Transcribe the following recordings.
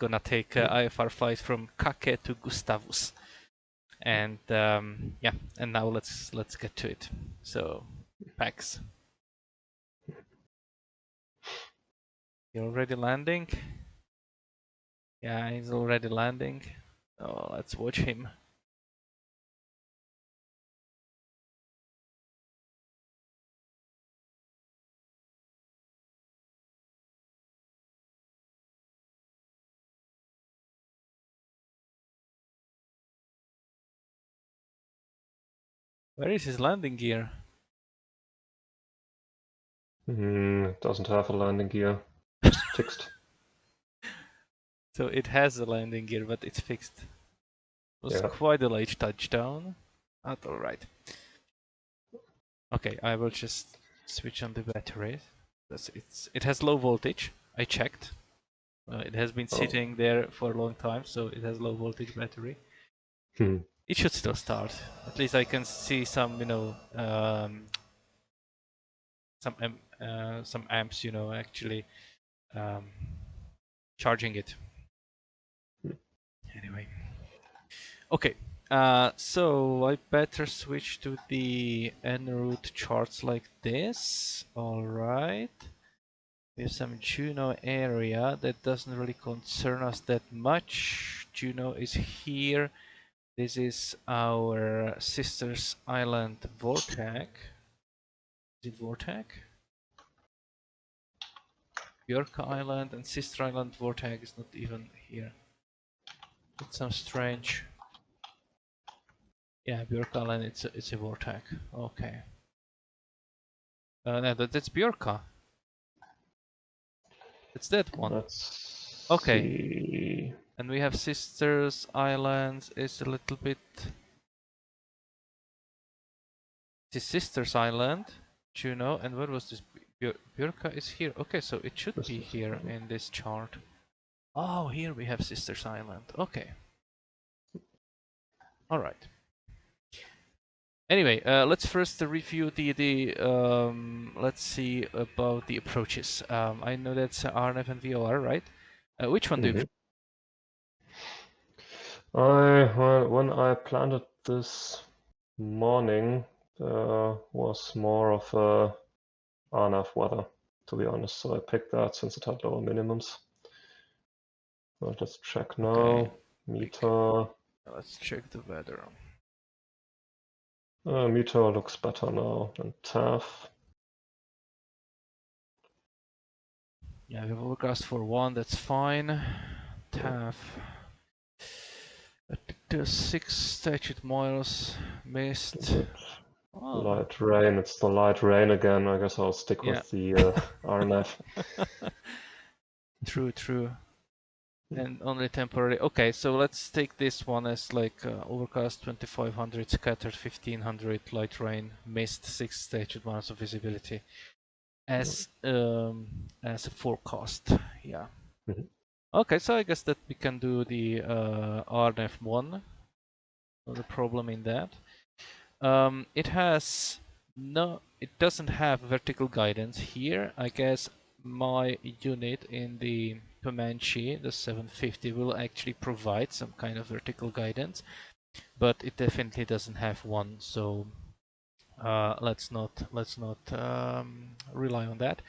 gonna take IFR flight from Kake to Gustavus. And yeah, and now let's get to it. So, Pax, you're already landing? Yeah, he's already landing. Oh, let's watch him. Where is his landing gear? It doesn't have a landing gear. It's fixed. So it has a landing gear, but it's fixed. It was quite a late touchdown. But alright. Okay, I will just switch on the batteries. It has low voltage. I checked. It has been sitting there for a long time, so it has low voltage battery. It should still start. At least I can see some, you know, some amps, you know, actually charging it. Anyway, okay. So I better switch to the en route charts like this. All right. We have some Juno area that doesn't really concern us that much. Juno is here. This is our sister's island Vortag. Is it Vortag? Bjorka Island and sister island Vortag is not even here. It's some strange. Yeah, Bjorka Island. It's a Vortag. Okay. No, that's Bjorka. It's that one. Let's okay. See. And we have sisters islands is a little bit. The sisters island, Juno, and where was this? Bjorka is here. Okay, so it should be here in this chart. Oh, here we have sisters island. Okay. All right. Anyway, let's first review the let's see about the approaches. I know that's RNF and VOR, right? Which one do you? When I planned it this morning, was more of a RNF weather, to be honest. So I picked that since it had lower minimums. I'll just check now. Okay. Meter. Let's check the weather. Meter looks better now than TAF. Yeah, we have overcast for 1, that's fine. TAF. 6 statute miles, mist. Oh. Light rain, it's the light rain again. I guess I'll stick with the RNF. True. And only temporary. Okay, so let's take this one as like overcast 2500, scattered 1500, light rain, mist, 6 statute miles of visibility as a forecast. Yeah. Okay, so I guess that we can do the RNF1. Not a problem in that. It doesn't have vertical guidance here. I guess my unit in the Comanche, the 750, will actually provide some kind of vertical guidance, but it definitely doesn't have one. So let's not rely on that.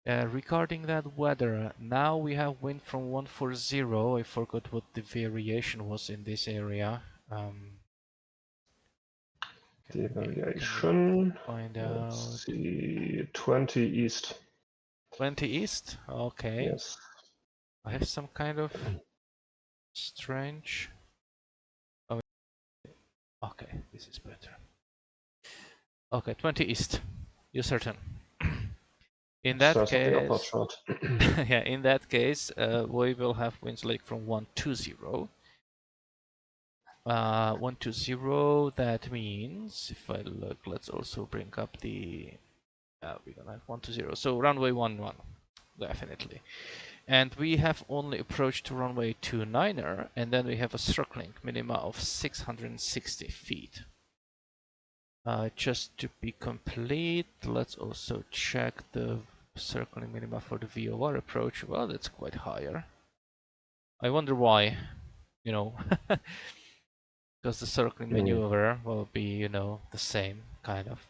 Regarding that weather, now we have wind from 140. I forgot what the variation was in this area. The variation. Find out. Let's see, 20 east. 20 east? Okay. Yes. I have some kind of strange. Oh, okay, this is better. Okay, 20 east. You're certain. In that case, yeah, in that case, we will have winds like from 120. 120. That means if I look, let's also bring up the. We're gonna have 120. So runway 11, definitely. And we have only approached to runway 29er, and then we have a circling minima of 660 feet. Just to be complete, let's also check the circling minima for the VOR approach. Well, that's quite higher. I wonder why, you know, because the circling maneuver will be, you know, the same kind of.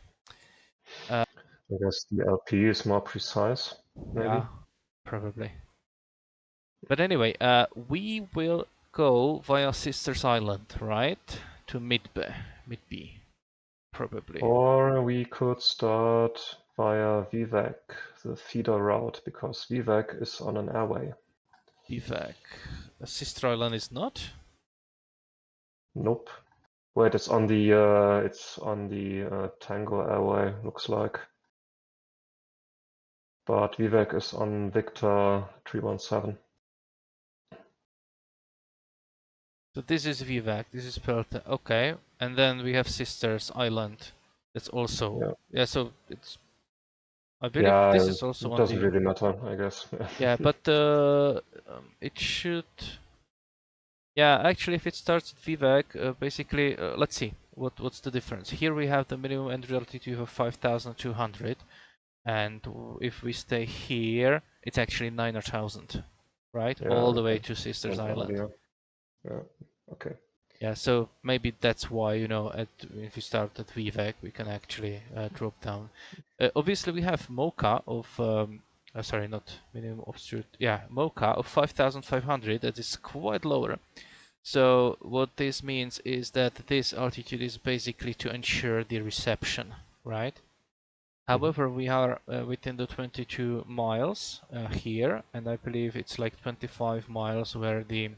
I guess the LP is more precise, maybe. Yeah, probably. But anyway, we will go via Sisters Island, right? To mid-B, probably. Or we could start via VVAC, the feeder route, because VVAC is on an airway. Bivac. Sister Island is not? Nope. Wait, it's on the Tango airway, looks like. But VVAC is on Victor 317. So this is Vivac, this is Pelta. Okay, and then we have Sisters Island. That's also so it's. I believe this is also it on doesn't the. really matter, I guess. Yeah, but it should. Yeah, actually, if it starts at VVAC, basically, let's see what's the difference. Here we have the minimum entry altitude of 5,200, and if we stay here, it's actually 9,000, right? Yeah, All the way okay. to Sisters And Island. earlier. Yeah, okay. Yeah, so maybe that's why, you know, if we start at VVAC, we can actually drop down. Obviously, we have Mocha of, sorry, not minimum obstruct, yeah, Mocha of 5,500. That is quite lower. So what this means is that this altitude is basically to ensure the reception, right? However, we are within the 22 miles here, and I believe it's like 25 miles where the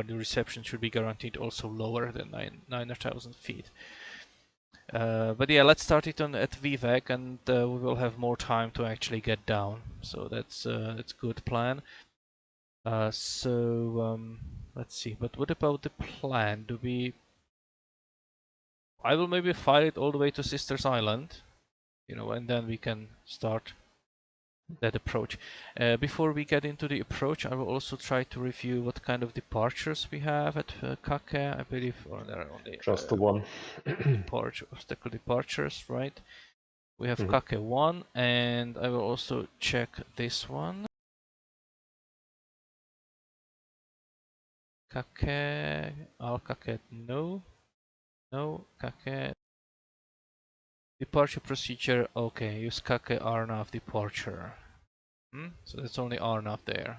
reception should be guaranteed also lower than 9,000 feet. But yeah, let's start it on at VVAC, and we will have more time to actually get down. So that's good plan. Let's see. But what about the plan? Do we? I will maybe fire it all the way to Sisters Island, you know, and then we can start that approach. Before we get into the approach, I will also try to review what kind of departures we have at Kake. I believe, or there are only Just the one. obstacle departures, right? We have Kake 1, and I will also check this one. Kake, Kake, no, Kake. Departure procedure, okay, use Kake Arnav departure. So that's only Arnav there.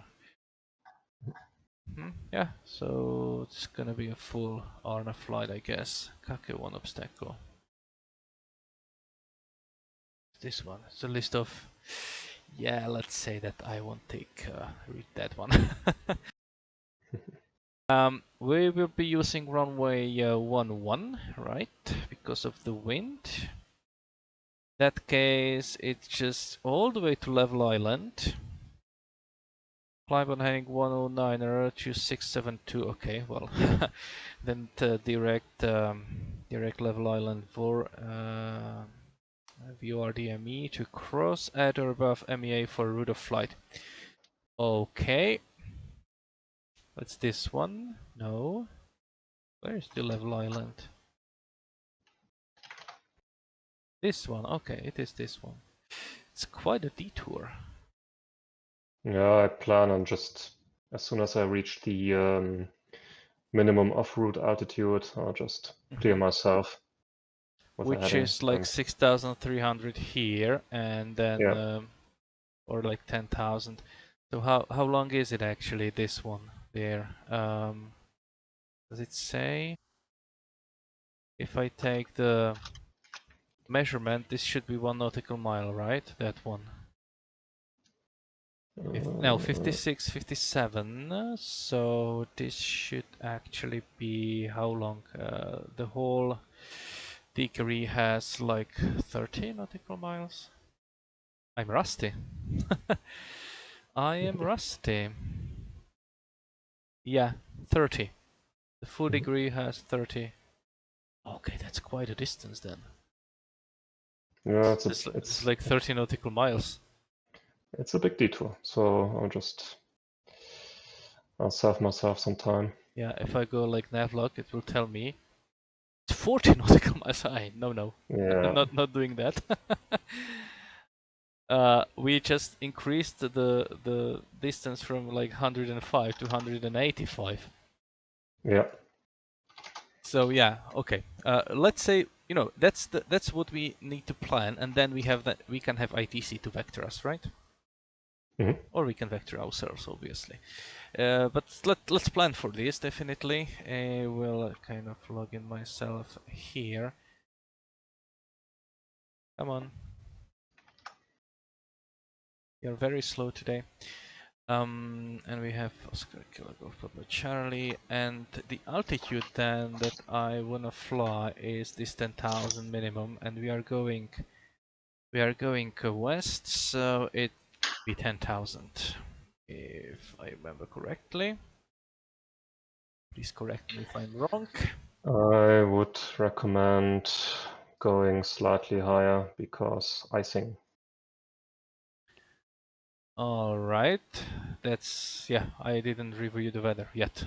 Yeah, so it's gonna be a full Arnav flight, I guess. Kake 1 obstacle. This one. It's a list of. Yeah, let's say that I won't read that one. We will be using runway 11, right? Because of the wind. In that case, it's just all the way to Level Island. Climb on heading 109er to 672. Okay, well, then direct Level Island for VORDME to cross at or above MEA for route of flight. Okay. What's this one? No. Where's the Level Island? This one. Okay, it is this one. It's quite a detour. Yeah, I plan on just, as soon as I reach the minimum off-route altitude, I'll just clear myself. Which is like 6,300 here, and then or like 10,000. So how long is it actually, this one there? Does it say? If I take the measurement, this should be 1 nautical mile, right? That one. No, 56, 57. So this should actually be how long? The whole degree has like 30 nautical miles. I'm rusty. I am rusty. Yeah, 30. The full degree has 30. Okay, that's quite a distance then. Yeah, it's like 30 nautical miles. It's a big detour, so I'll save myself some time. Yeah, if I go like navlog, it will tell me it's 40 nautical miles. No. Yeah. I'm not doing that. we just increased the distance from like 105 to 185. Yeah. So yeah, okay. Let's say that's what we need to plan, and then we can have ITC to vector us, right? Mm-hmm. Or we can vector ourselves, obviously. But let's plan for this definitely. We'll kind of log in myself here. Come on. You're very slow today. And we have Oscar Kilo Golf Papa Charlie, and the altitude then that I wanna fly is this 10,000 minimum, and we are going west, so it be 10,000 if I remember correctly. Please correct me if I'm wrong. I would recommend going slightly higher because icing. All right, that's yeah. I didn't review the weather yet.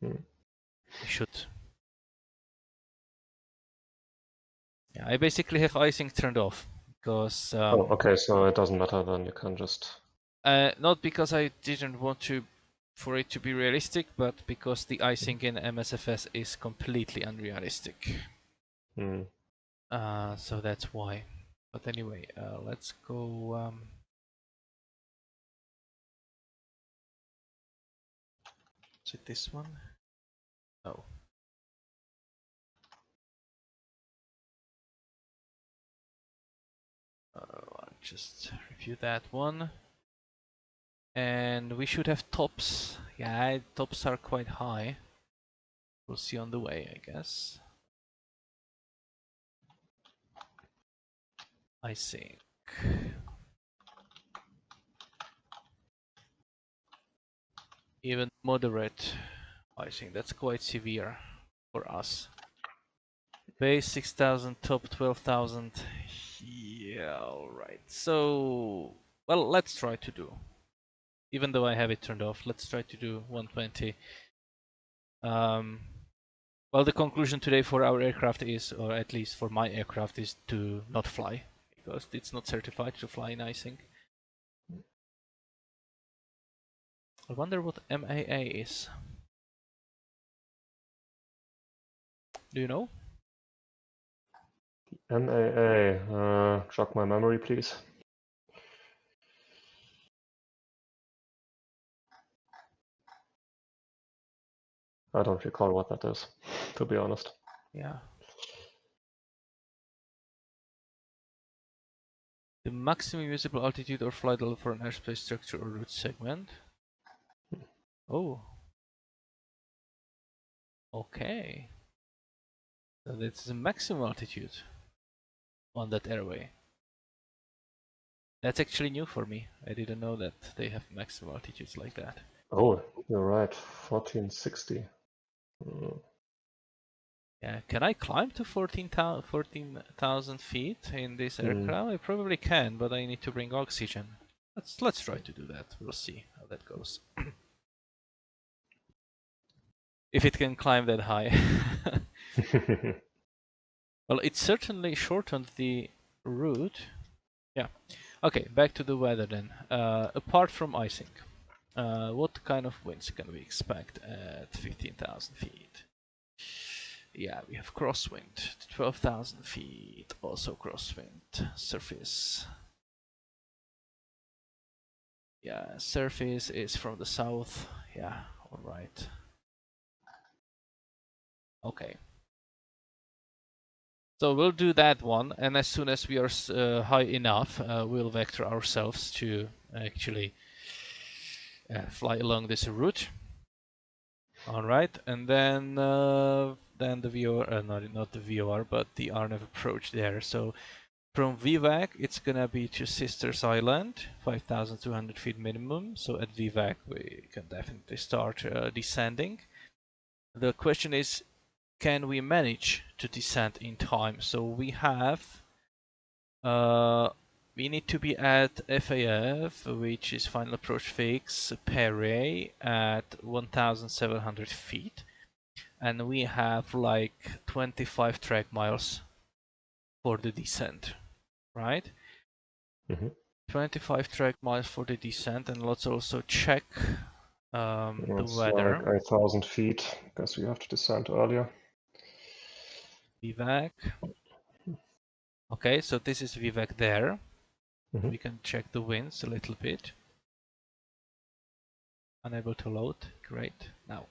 Mm. I should. Yeah, I basically have icing turned off because Oh, okay, so it doesn't matter then. You can just. not because I didn't want to for it to be realistic, but because the icing in MSFS is completely unrealistic. Mm. So that's why. But anyway, let's go. Is it this one? Oh. I'll just review that one. And we should have tops. Yeah, tops are quite high. We'll see on the way, I guess. I think. Even moderate. I think that's quite severe for us. Base 6,000, top 12,000. Yeah, alright. So, well, let's try to do. Even though I have it turned off, let's try to do 120. Well, the conclusion today for our aircraft is, or at least for my aircraft, is to not fly. Because it's not certified to fly in icing. I wonder what MAA is. Do you know? MAA, jog my memory, please. I don't recall what that is, to be honest. Yeah. The maximum usable altitude or flight level for an airspace structure or route segment. Oh. Okay. So that's the maximum altitude on that airway. That's actually new for me. I didn't know that they have maximum altitudes like that. Oh, you're right, 1460. Yeah, can I climb to 14,000 feet in this Mm. aircraft? I probably can, but I need to bring oxygen. Let's try to do that. We'll see how that goes. If it can climb that high. Well, it certainly shortened the route. Yeah. Okay, back to the weather then. Apart from icing, what kind of winds can we expect at 15,000 feet? Yeah, we have crosswind, 12,000 feet, also crosswind, surface. Yeah, surface is from the south. Yeah, alright. Okay. So we'll do that one, and as soon as we are high enough, we'll vector ourselves to actually fly along this route. All right, and then the VOR, not the VOR, but the RNAV approach there. So from VVAC, it's gonna be to Sisters Island, 5,200 feet minimum. So at VVAC, we can definitely start descending. The question is, can we manage to descend in time? So we have, we need to be at FAF, which is final approach fix, Perret at 1,700 feet. And we have like 25 track miles for the descent, right? Mm-hmm. 25 track miles for the descent, and let's also check the It's weather. like 8,000 feet. Guess we have to descend earlier. VVAC. Okay, so this is VVAC there. Mm-hmm. We can check the winds a little bit. Unable to load. Great. Now,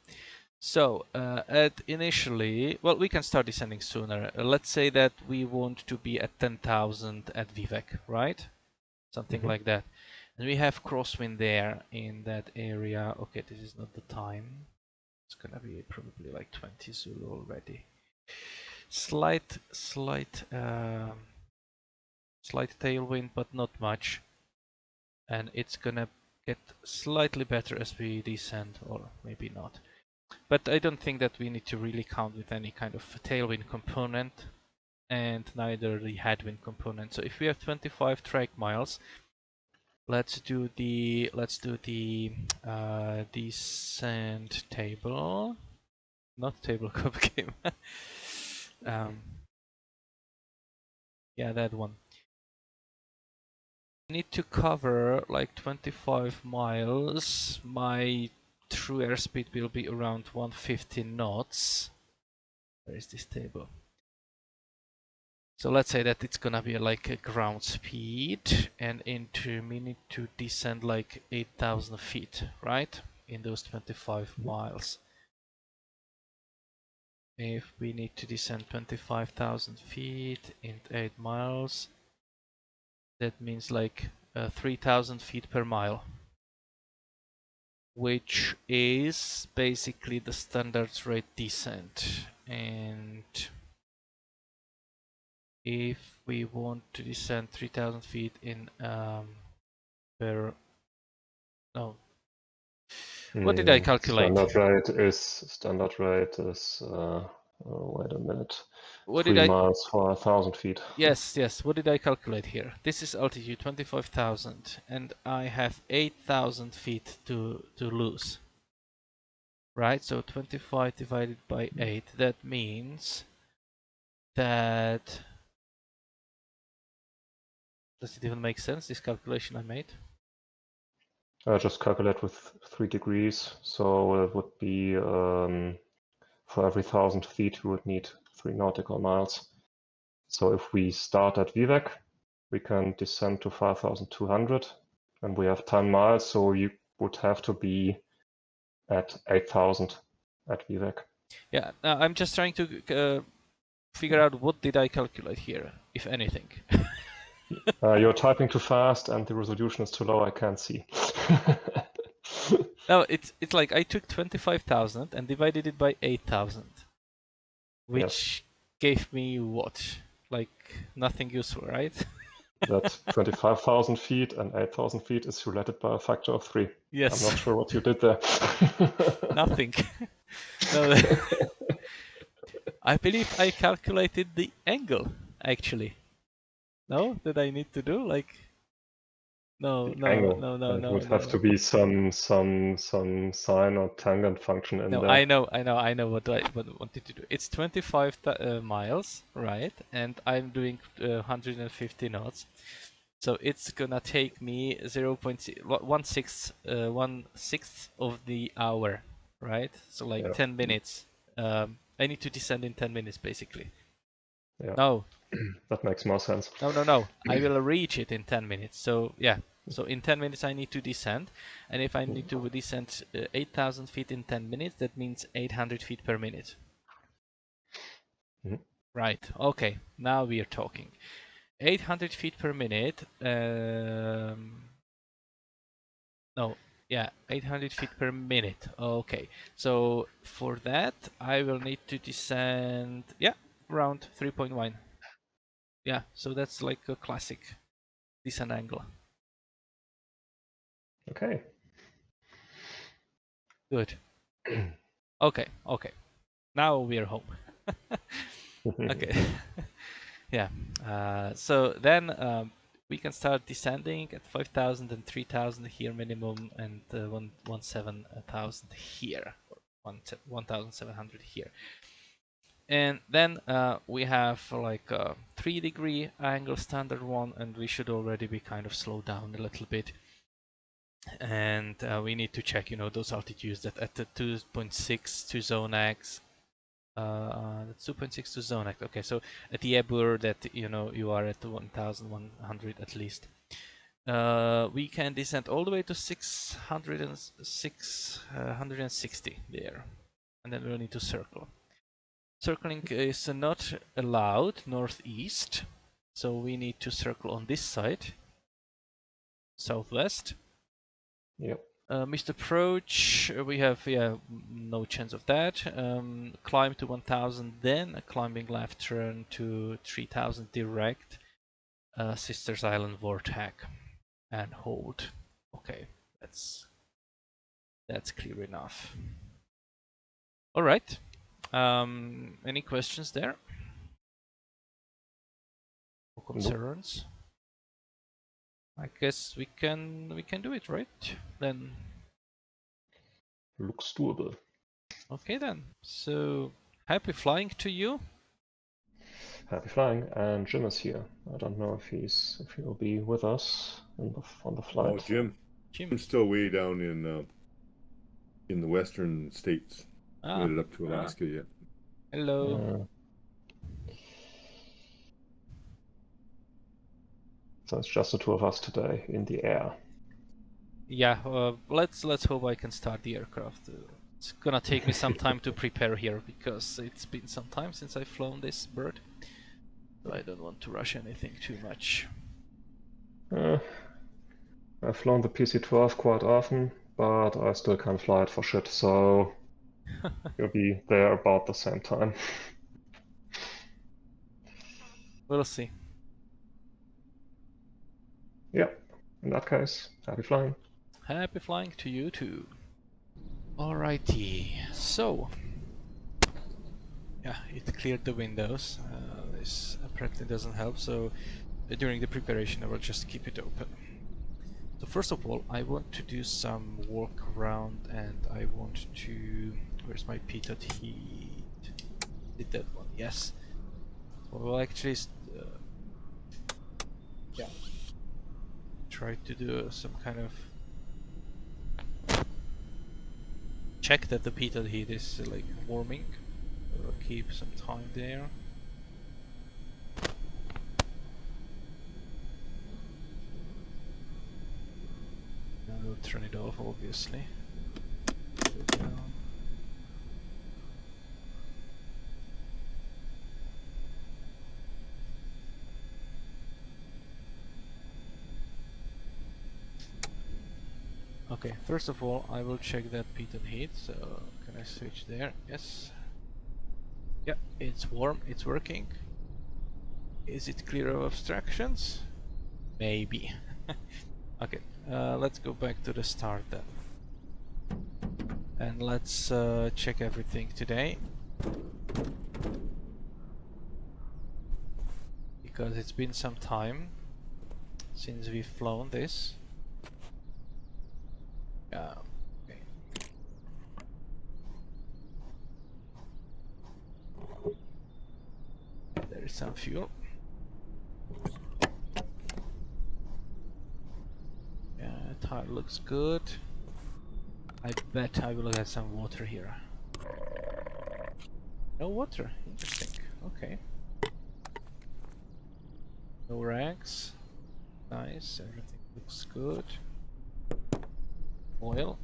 so at initially, well, we can start descending sooner. Let's say that we want to be at 10,000 at VVAC, right? Something Mm-hmm. like that. And we have crosswind there in that area. Okay, this is not the time. It's gonna be probably like 20 Zulu already. Slight tailwind, but not much. And it's gonna get slightly better as we descend, or maybe not. But I don't think that we need to really count with any kind of tailwind component, and neither the headwind component. So if we have 25 track miles, let's do the descent table, not tabletop game. Yeah, that one. Need to cover like 25 miles. My true airspeed will be around 150 knots. Where is this table? So let's say that it's gonna be like a ground speed, and into we need to descend like 8,000 feet, right? In those 25 miles. If we need to descend 25,000 feet in 8 miles, that means like 3,000 feet per mile, which is basically the standard rate descent. And if we want to descend 3,000 feet in per no, what did I calculate? Standard rate is wait a minute. What did 3 I? miles for 1,000 feet. Yes, yes. What did I calculate here? This is altitude 25,000, and I have 8,000 feet to lose. Right, so 25 divided by 8, that means that... Does it even make sense, this calculation I made? Just calculate with 3 degrees, so it would be for every 1,000 feet you would need 3 nautical miles. So if we start at VVAC, we can descend to 5,200, and we have 10 miles, so you would have to be at 8,000 at VVAC. Yeah, I'm just trying to figure out what did I calculate here, if anything. You're typing too fast and the resolution is too low, I can't see. No, it's like I took 25,000 and divided it by 8,000, which Yes. gave me what? Like nothing useful, right? That 25,000 feet and 8,000 feet is related by a factor of 3. Yes. I'm not sure what you did there. Nothing. No, I believe I calculated the angle, actually. No? That I need to do? Like... No, The no, angle. no, no, It no, would have no. to be some sine or tangent function in No, there. I know what I wanted to do. It's 25 miles, right? And I'm doing 150 knots. So it's gonna take me 0.1 sixth of the hour, right? So like Yeah. 10 minutes. I need to descend in 10 minutes, basically. Yeah. No, That makes more sense. no. I will reach it in 10 minutes. So yeah. So in 10 minutes I need to descend. And if I need to descend 8,000 feet in 10 minutes, that means 800 feet per minute. Mhm. Right. Okay. Now we are talking. 800 feet per minute. No. Yeah, 800 feet per minute. Okay. So for that, I will need to descend, yeah, around 3.1. Yeah, so that's like a classic descent angle. Okay. Good. Okay. Now we are home. Okay. Yeah. So then we can start descending at 5,000 and 3,000 here minimum, and 17,000 here, or 1,700 here. And then we have like a 3-degree angle standard one, and we should already be kind of slowed down a little bit. And we need to check, those altitudes that at the 2.6 to zone X. That's 2.6 to zone X. Okay, so at the Ebur that you are at 1,100 at least. We can descend all the way to 660 there, and then we'll need to circle. Circling is not allowed northeast, so we need to circle on this side, southwest. Yep. Missed approach, we have no chance of that. Climb to 1000, then a climbing left turn to 3000 direct. Sisters Island Vortex and hold. Okay, that's clear enough. All right. Any questions there? Or concerns? Nope. I guess we can do it, right? Then. Looks doable. Okay then. So happy flying to you. Happy flying, and Jim is here. I don't know if he'll be with us on the flight. Oh, Jim's still way down in the western states. Made it up to Alaska yet. Hello. So it's just the two of us today in the air. Yeah, let's hope I can start the aircraft. It's gonna take me some time to prepare here because it's been some time since I've flown this bird. So I don't want to rush anything too much. I've flown the PC-12 quite often, but I still can't fly it for shit, so you'll be there about the same time. We'll see. Yeah, in that case, happy flying. Happy flying to you too. Alrighty, so yeah, it cleared the windows. This apparently doesn't help, so during the preparation I will just keep it open. So first of all, I want to do some walk around, and I want to... Where's my pitot heat? Did that one? Yes. So we'll actually try to do some kind of check that the pitot heat is like warming. We'll keep some time there. And we'll turn it off, obviously. Okay, first of all, I will check that pitot heat. So can I switch there? Yes. Yeah, it's warm, it's working. Is it clear of obstructions? Maybe. Okay, let's go back to the start then. And let's check everything today. Because it's been some time since we've flown this. Okay. There is some fuel. Yeah, tire looks good. I bet I will get some water here. No water, interesting. Okay. No rags. Nice, everything looks good. Oil.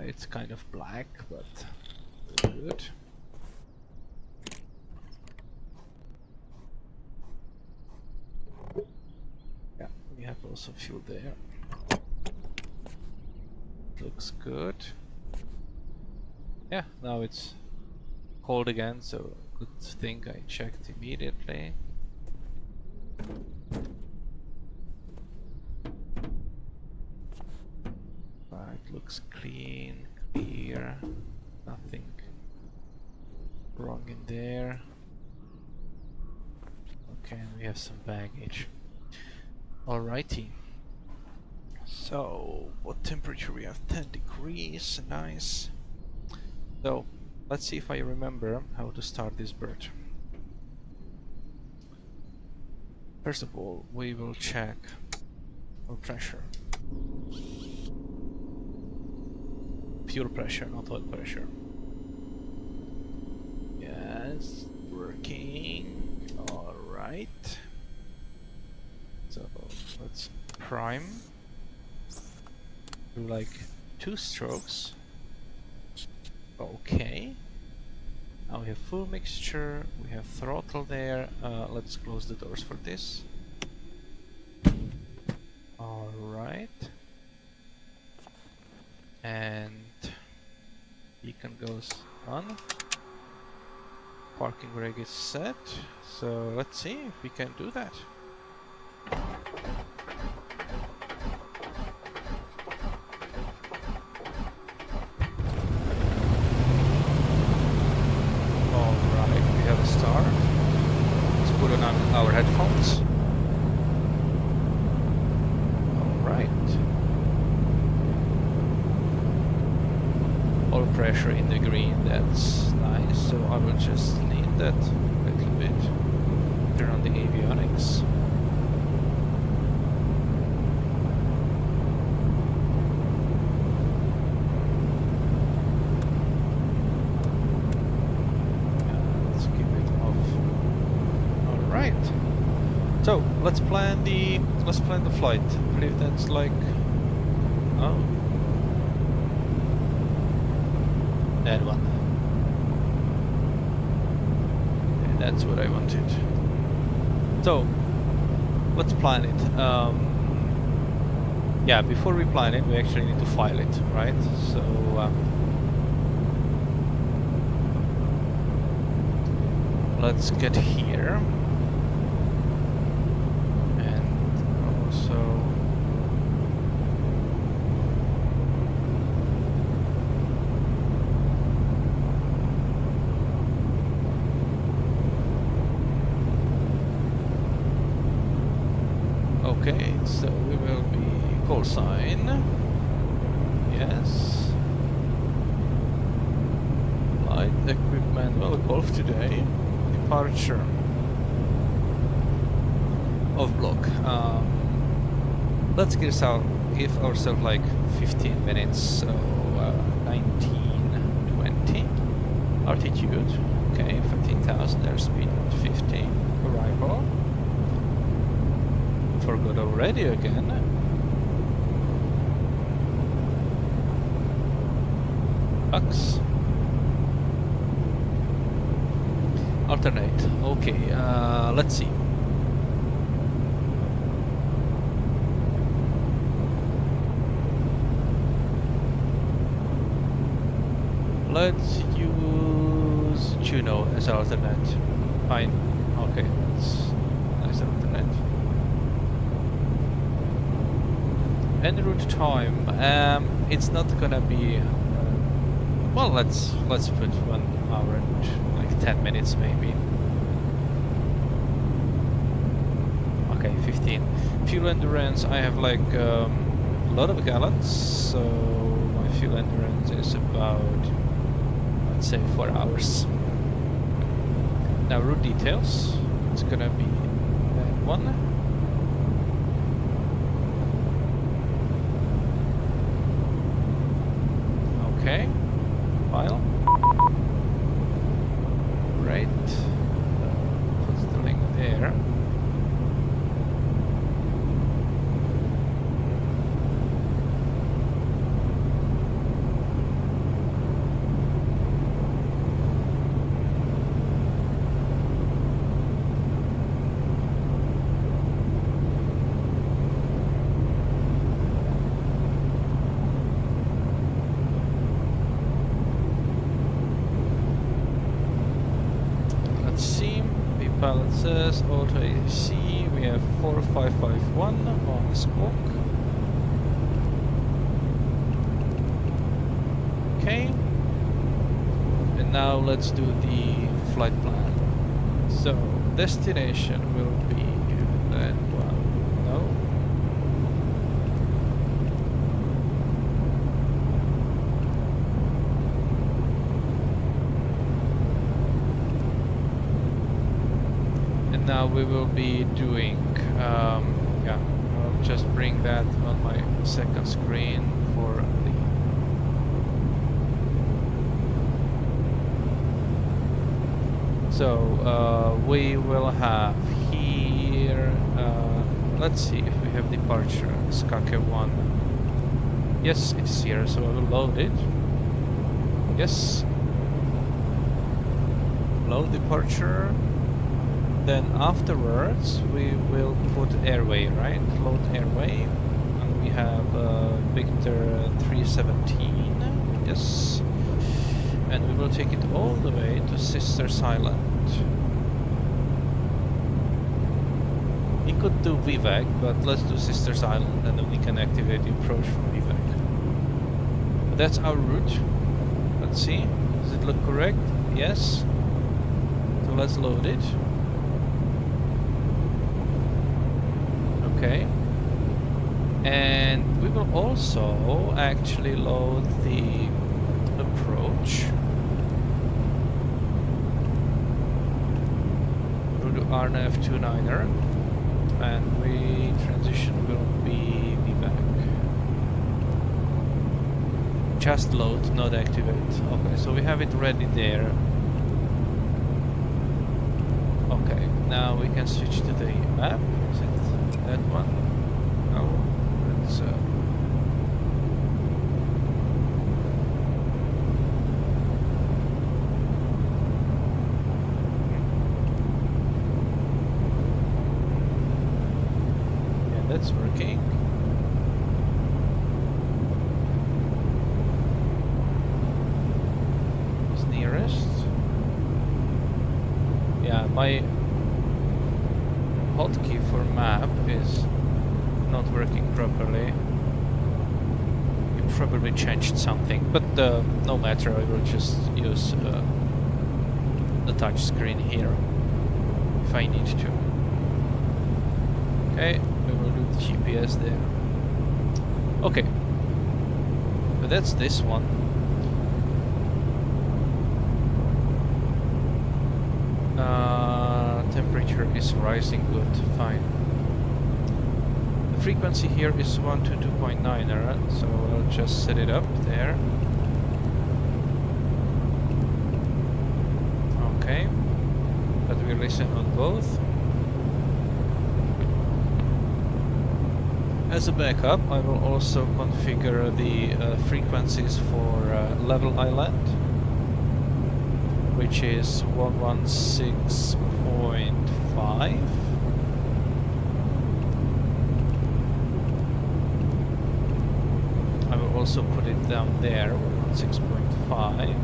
It's kind of black, but good. Yeah, we have also fuel there. Looks good. Yeah, now it's cold again, so good thing I checked immediately. Right, looks clean, clear, nothing wrong in there. Okay, and we have some baggage. Alrighty. So, what temperature we have? 10 degrees, nice. So let's see if I remember how to start this bird. First of all, we will check our pressure. Fuel pressure, not oil pressure. Yes, working. Alright. So let's prime. Do like 2 strokes. Okay. Now we have full mixture, we have throttle there. Let's close the doors for this. Alright. And beacon goes on. Parking rig is set. So let's see if we can do that. Alright, we have a start. Let's put on our headphones. Alright. All pressure in the green, that's nice. So I will just lean that a little bit. Turn on the avionics. Let's keep it off. Alright. So let's plan the flight. I believe that's like that one. And that's what I wanted. So let's plan it. Yeah, before we plan it, we actually need to file it, right? So let's get here. And also okay, so we will be call sign. Yes. Light equipment, well, golf today. Departure of block. Let's give ourselves like 15 minutes, so 19, 20. Altitude, okay, 15,000, airspeed 50. Arrival. Forgot already again. Bucks. Alternate. Okay, let's see. Let's use Juno as alternate. Fine. Okay, that's nice alternate. En route time. It's not gonna be. Well, let's put 1 hour and like 10 minutes maybe. Okay, 15. Fuel endurance. I have like a lot of gallons, so my fuel endurance is about, let's say, 4 hours. Now route details. It's gonna be that one. Okay, file. Right. Puts the link there. Balances, auto AC, we have 4551 on smoke. Okay. And now let's do the flight plan. So, destination will be that one. No. now we will be doing, yeah, I'll just bring that on my second screen for the... So, we will have here, let's see if we have departure, it's Kake 1. Yes, it's here, so I will load it. Yes. Load departure. Then afterwards we will put airway, right? Load airway. And we have Victor 317. Yes. And we will take it all the way to Sisters Island. We could do VVAC, but let's do Sisters Island and then we can activate the approach from VVAC. But that's our route. Let's see. Does it look correct? Yes. So let's load it. Okay. And we will also actually load the approach. We'll do RNF 29er and we transition will be back. Just load, not activate. Okay, so we have it ready there. Okay, now we can switch to the map. Is it that one? No, it's yeah, that's working. It's nearest. Yeah, my hotkey for map is not working properly. You probably changed something, but no matter, I will just use the touch screen here if I need to. Okay, we will do the GPS there. Okay, but that's this one. Temperature is rising, good, fine. The frequency here is 122.9, so I'll just set it up there. Okay, but we listen on both. As a backup, I will also configure the frequencies for Level Island, which is 116.5. I will also put it down there, 116.5.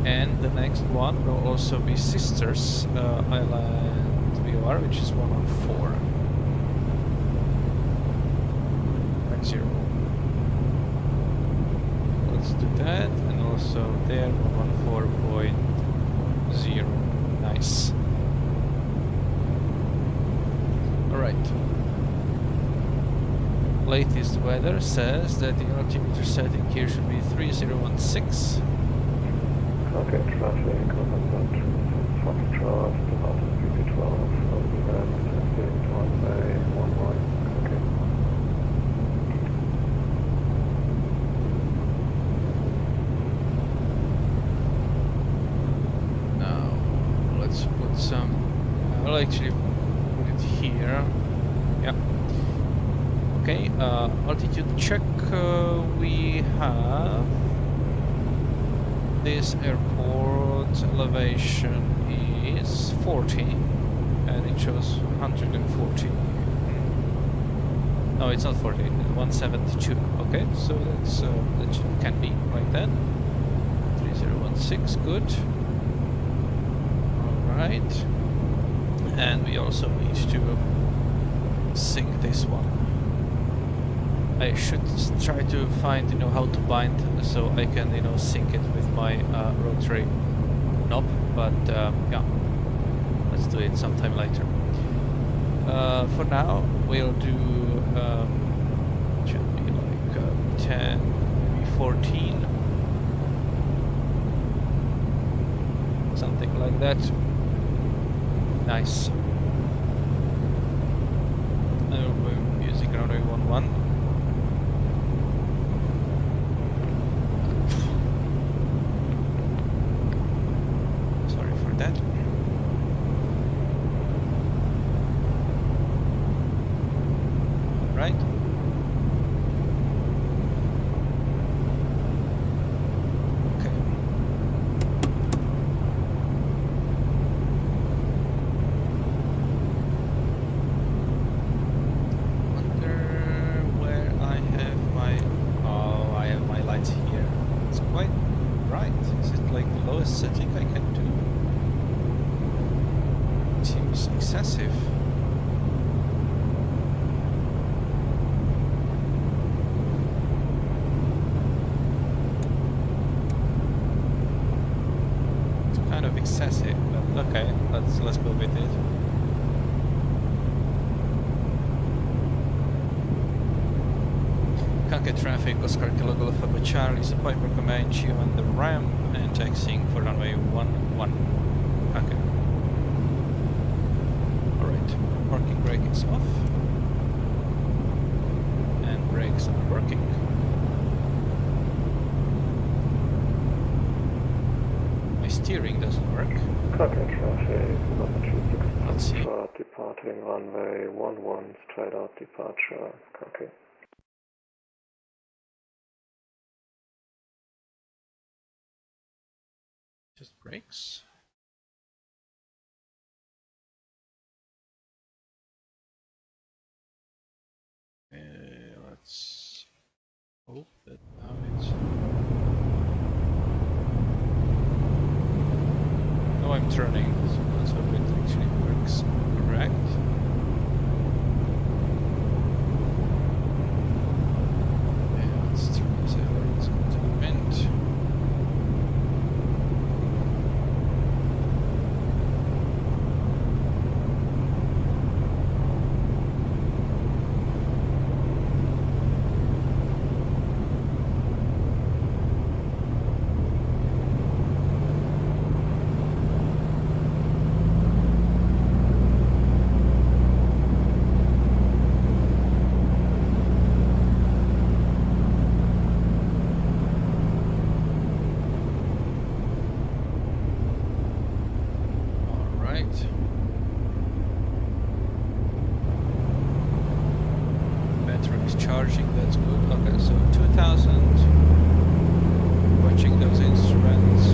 And the next one will also be Sisters Island VOR, which is 114. 0. Let's do that, and also there 114.0. Nice. Alright. Latest weather says that the altimeter setting here should be 3016. Okay, traffic on the chart, the altitude 12, and testing on bay 11. Okay. Now, let's put some, I'll actually put it here. Yeah. Okay, altitude check, we have this airport elevation is 40 and it shows 140. No, it's not 40, it's 172. Okay, so that's that can be like that. 3016, good. Alright. And we also need to sync this one. I should try to find, how to bind so I can, sync it with my rotary knob, but yeah, let's do it sometime later. For now, we'll do, should be like 10, maybe 14. something like that. Nice. We're using runway 11. Sorry for that. Right. Setting I can do. Seems excessive. It's kind of excessive, but okay, let's go with it. Kake traffic, Oscar Kilo Golf Papa Charlie, is a Piper Comanche on the ramp and taxiing for runway 11. Okay. Alright, parking brake is off. And brakes are working. My steering doesn't work. Kake traffic, number 36, Let's see. departing runway 11, straight out departure, Kake. Just brakes. Let's hope that now it's... Oh, I'm turning, so let's hope it actually works correct. Yeah, let's turn this over, let's go to the wind. Charging, that's good. Okay, so 2000. Watching those instruments.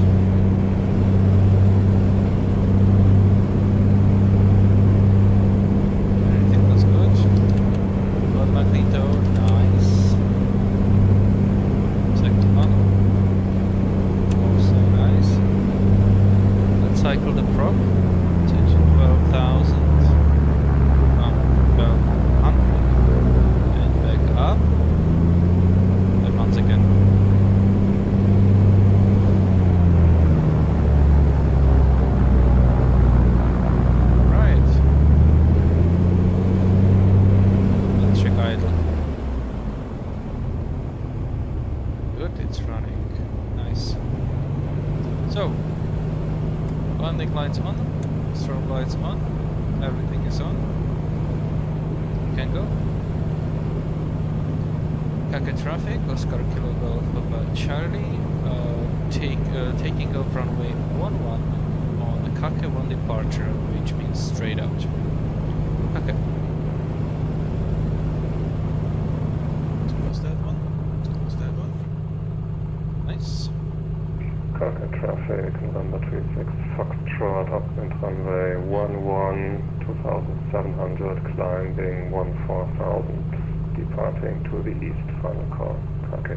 Everything was good. Good magneto, nice. Second one. Also nice. Let's cycle the prop to 12,000. 1200. Up, and once again. Right. Let's check idle. Good, it's running. Nice. So, landing lights on, strobe lights on, everything is on. You can go. Kake traffic, Oscar Kilo Golf Papa Charlie, taking off runway 11 on the Kake 1 departure, which means straight out. Okay. Close that one. Close that one. Nice. Kake traffic, number 36, Foxtrot, upwind runway 11, 2700, climbing 14,000. Departing to the east, final call, Kake.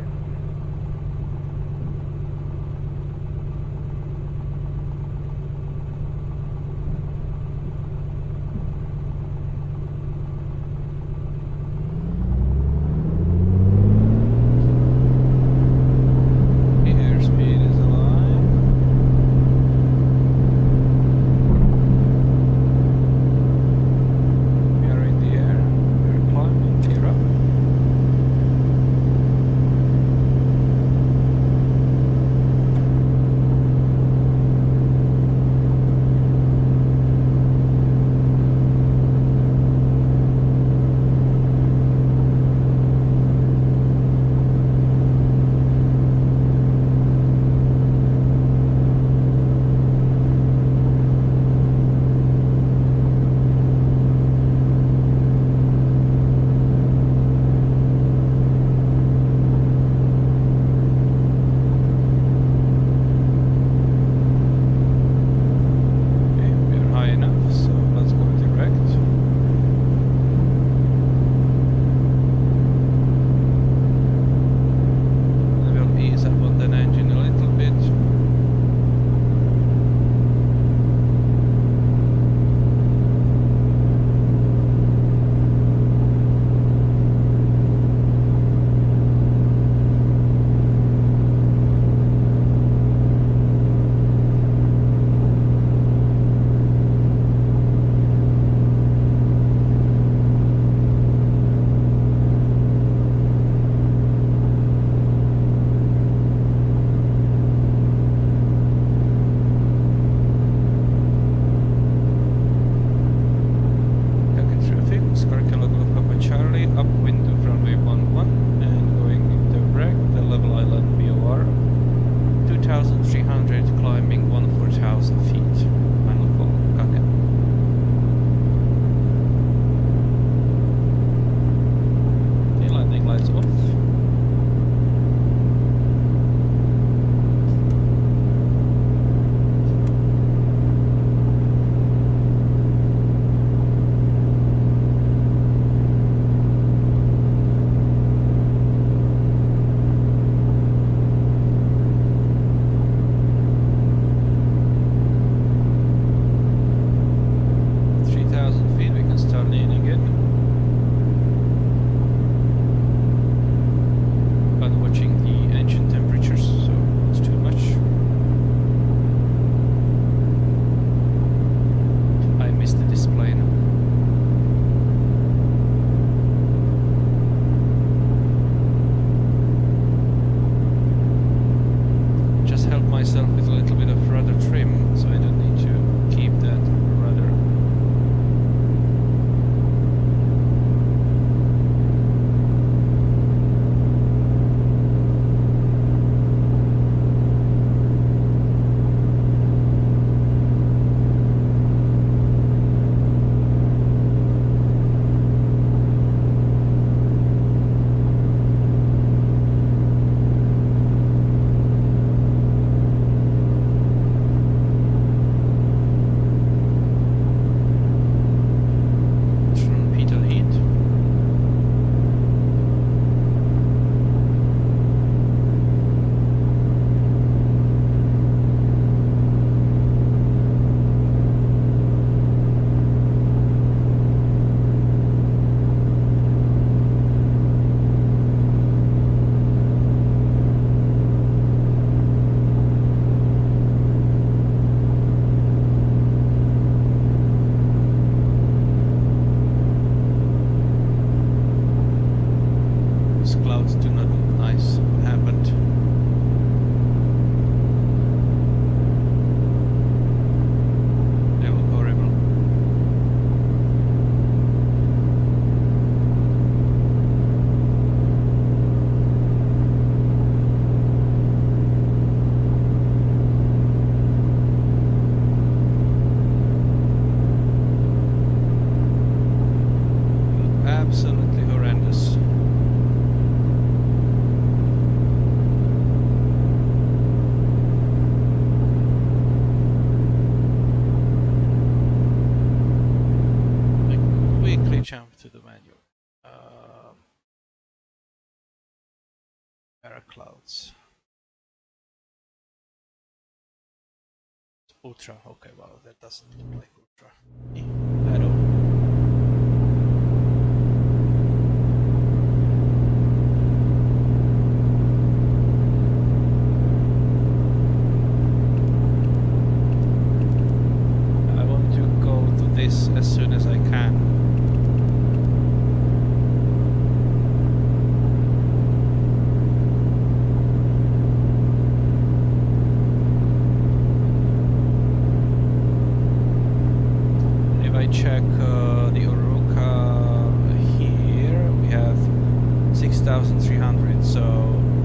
Airspeed is alive. We are in the air. We're climbing, clear up. 3,000 feet. Final call. Kake. Okay, landing lights off. Jump to the menu. Where are clouds? Ultra. Okay, well, that doesn't look like ultra at all. I want to go to this as soon as I can. Check the Oroka here, we have 6,300, so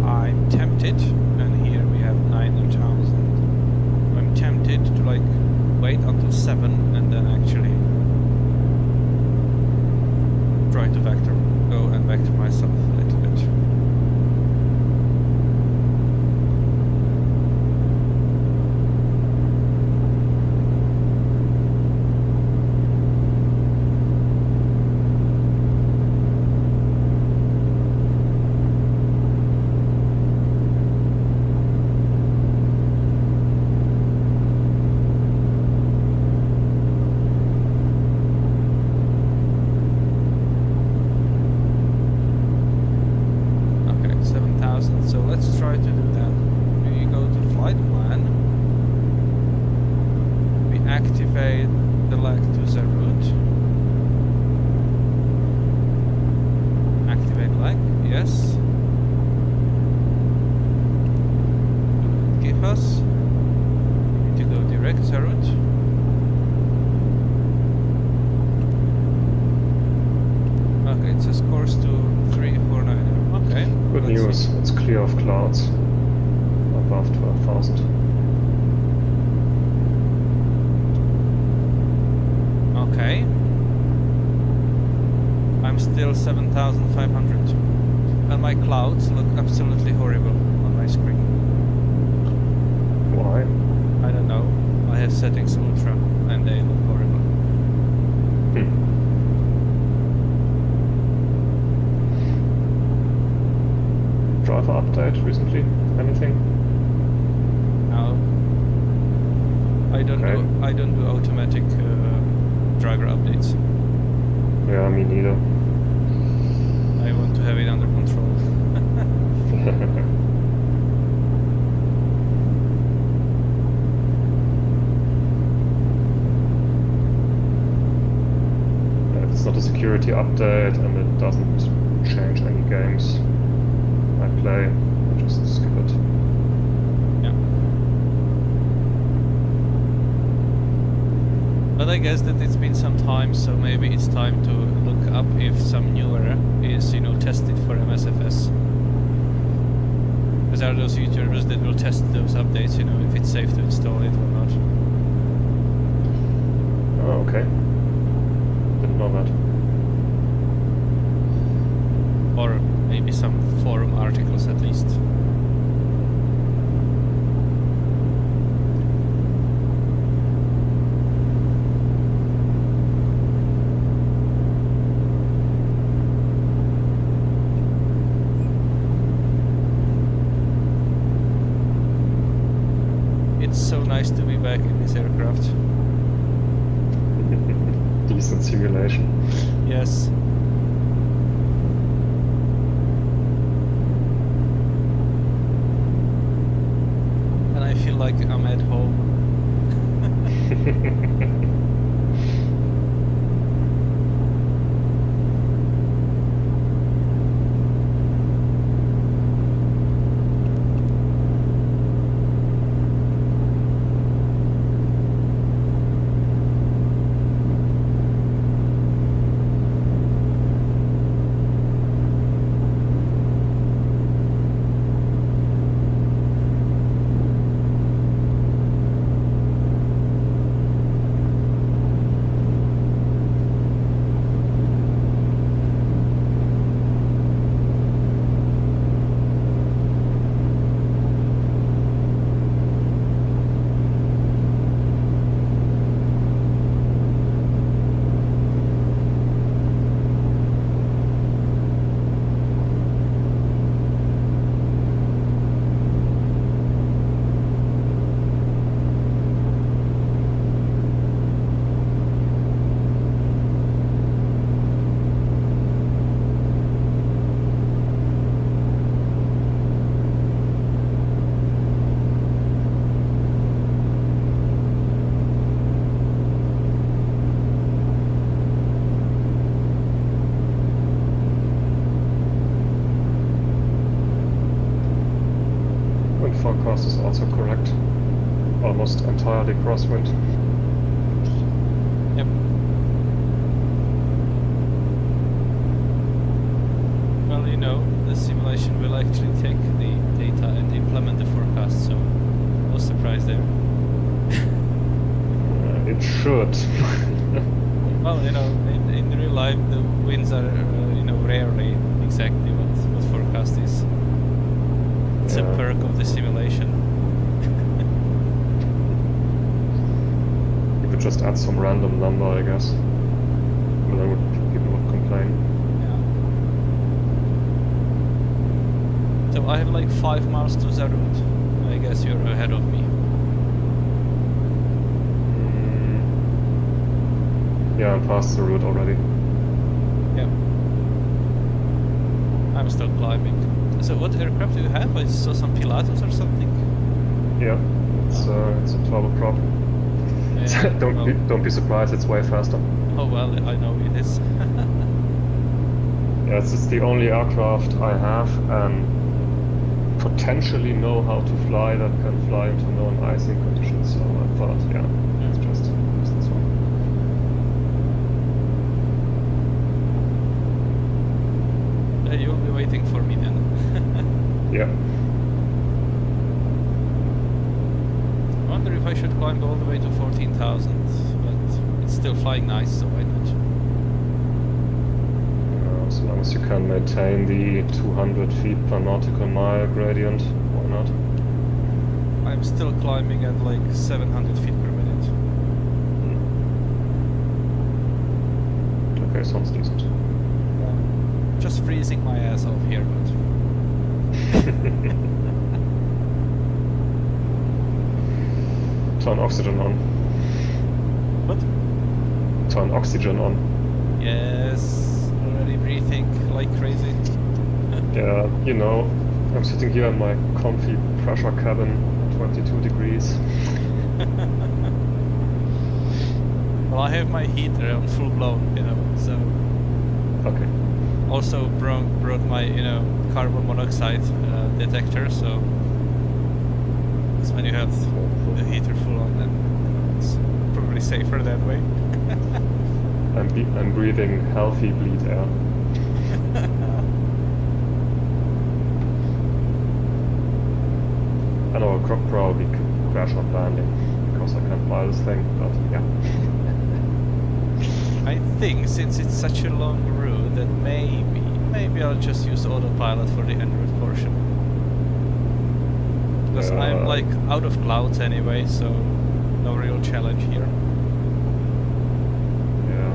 I'm tempted, and here we have 9,000. I'm tempted to like wait until 7 and then actually try to go and vector myself a little bit. So let's try to do that. We go to flight plan. We activate the lag to the route. Activate lag, yes. Give us. We need to go direct to route. Okay, it says course to 349. Okay. Good news. See. It's clear of clouds above 12,000. I'm still 7,500. And my clouds look absolutely horrible on my screen. Why? I don't know. I have settings ultra and they look horrible. Driver update recently? Anything? No. I don't Okay. do automatic driver updates. Yeah, me neither. I want to have it under control. If it's not a security update and it doesn't change any games I play, I just skip it. Yeah. But I guess that it's been some time, so maybe it's time to look up if some newer is, you know, tested for MSFS. Because there are those YouTubers that will test those updates, you know, if it's safe to install it or not. Oh, okay. Didn't know that. Or maybe some forum articles at least. It's so nice to be back in this aircraft. Decent simulation. Yes. And I feel like I'm at home. Forecast is also correct. Almost entirely crosswind. Yep. Well, you know, the simulation will actually take the data and implement the forecast, so no surprise there. It should. Well, you know, in real life, the winds are, you know, rarely exactly what forecast is. It's a perk of the simulation. You could just add some random number, I guess. But then people would complain. Yeah. So I have like 5 miles to Zarut. I guess you're ahead of me. Yeah, I'm past the route already. Yeah. I'm still climbing. So what aircraft do you have? I saw some Pilatus or something. Yeah, it's a turboprop. Yeah, don't be surprised. It's way faster. Oh well, I know it is. Yeah, it's the only aircraft I have and potentially know how to fly that can fly into known icing conditions. So I thought, yeah, let's just use this one. You'll be waiting for me then. Yeah. I wonder if I should climb all the way to 14,000, but it's still flying nice, so why not? as you can maintain the 200 feet per nautical mile gradient, why not? I'm still climbing at like 700 feet per minute. Okay, sounds decent. Just freezing my ass off here, but... Turn oxygen on. What? Turn oxygen on. Yes, already breathing like crazy. Yeah, you know, I'm sitting here in my comfy pressure cabin, 22 degrees. Well, I have my heater on full blown, you know, so... Okay. Also brought my, you know, carbon monoxide detector, so... Because when you have the heater full on, then it's probably safer that way. I'm breathing healthy bleed air. I know I'll probably crash on landing because I can't fly this thing, but yeah. I think since it's such a long route that maybe I'll just use autopilot for the en route portion. Because I'm like out of clouds anyway, so no real challenge here. Yeah.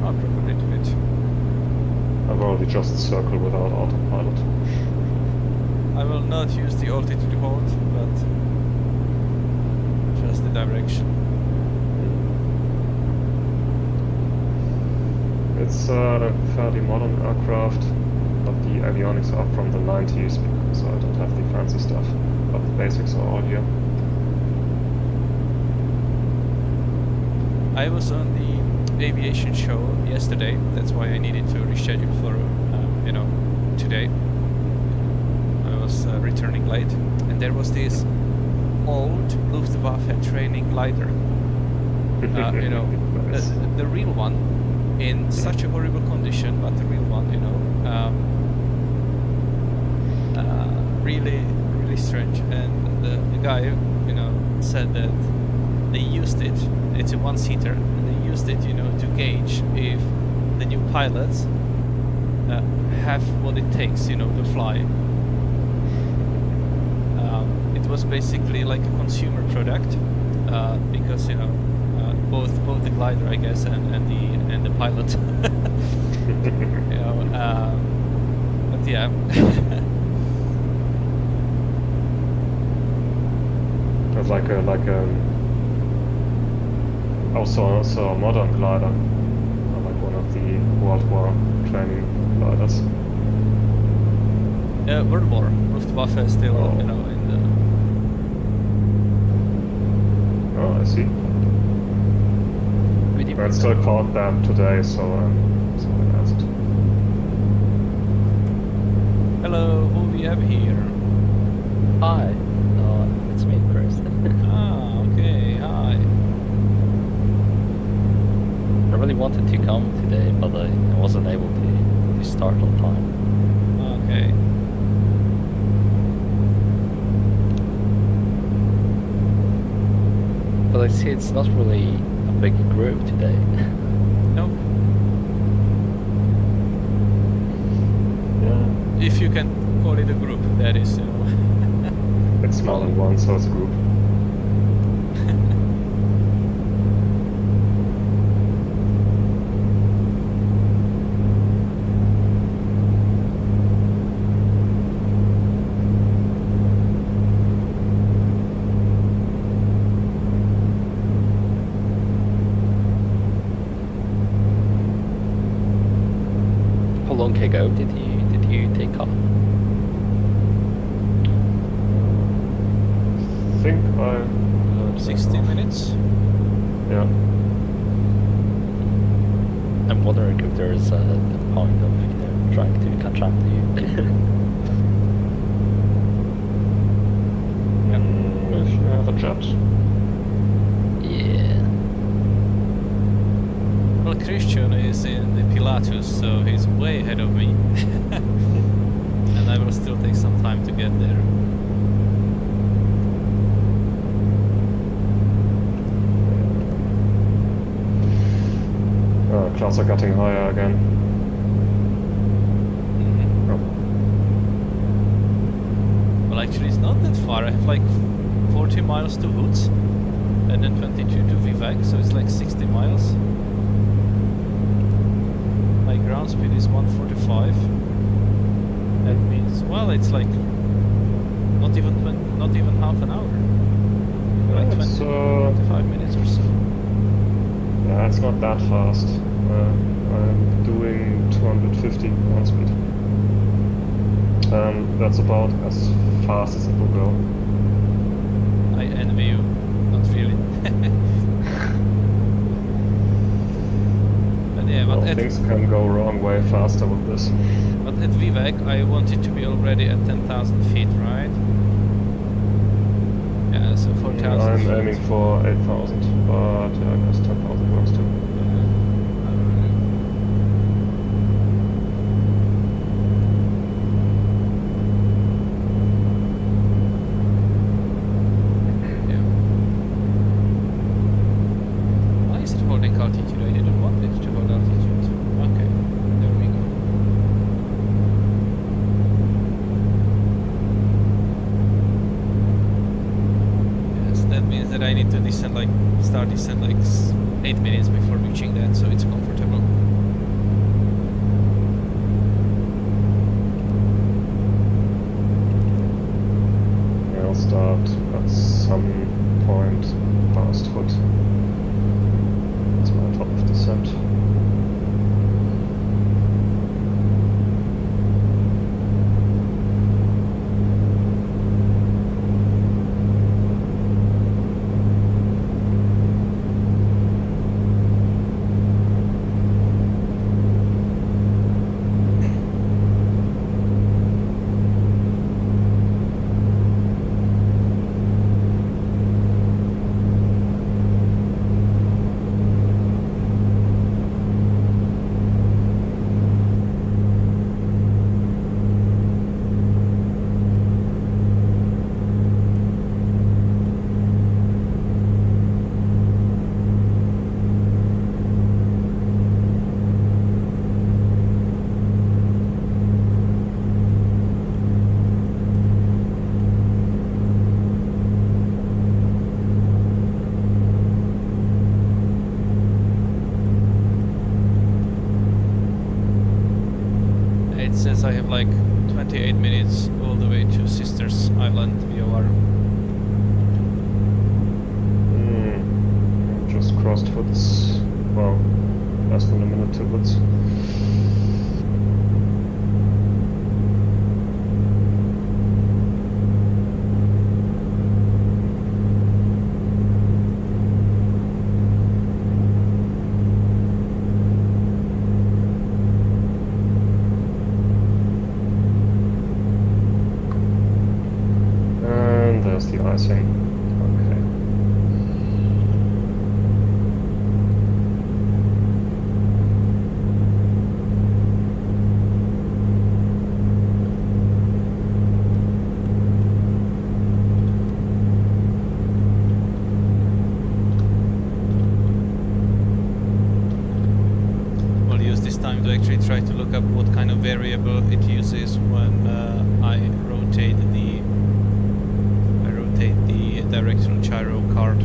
I'll probably do it. I've already just circled without autopilot. I will not use the altitude hold, but just the direction. It's a fairly modern aircraft, but the avionics are from the 90s because I don't have the fancy stuff, but the basics are all here. I was on the aviation show yesterday, that's why I needed to reschedule for, you know, today. I was returning late, and there was this old Luftwaffe training glider. You know, Nice. the real one, in such a horrible condition, but the real one, you know, really strange. And the guy, you know, said that they used it. It's a one-seater, and they used it, you know, to gauge if the new pilots have what it takes, you know, to fly. It was basically like a consumer product because, you know, both the glider, I guess, and the pilot. You know, but yeah. It's like a also a modern glider, like one of the World War training gliders. World War. Luftwaffe is still, you know, in the... Oh, I see. I still caught them today, so I asked. Hello, who we have here? Hi, it's me, Chris. Ah, okay, hi. I really wanted to come today, but I wasn't able to start on time. Okay. But I see it's not really a big group today. No, Yeah. if you can call it a group, that is, you know. It's more than one, so it's a group. How long ago did you take off? I think I 60 minutes? Yeah. I'm wondering if there is a point of, you know, trying to catch up to you. If you have a jet. Yeah. Well, Christian is in the Pilatus, so he's way ahead of me. And I will still take some time to get there. Clouds are getting higher again. Oh. Well, actually, it's not that far. I have like 40 miles to Hoots, and then 22 to Vivek, so it's like 60 miles. My ground speed is 145. That means, well, it's like not even half an hour. Like 25 minutes or so. Yeah, it's not that fast. I'm doing 250 ground speed. That's about as fast as it will go. I envy you. Not really. But yeah, Well, but things can go wrong way faster with this. But at Vivek, I wanted to be already at 10,000 feet, right? Yeah, so 4,000 I'm feet. aiming for 8,000, but yeah, I guess 10,000 works too. Yeah. Why is it holding altitude? I didn't want it to hold altitude. Okay, there we go. Yes, that means that I need to descend start descent like 8 minutes before reaching that, so it's comfortable. I'll start at some point past Hood. That's my top of descent. It says I have like 28 minutes all the way to Sisters Island VOR. Just crossed Hoods. Well, less than a minute to Hoods. And there's the icing. Okay. We'll use this time to actually try to look up what kind of variable it uses when I rotate the directional gyro card.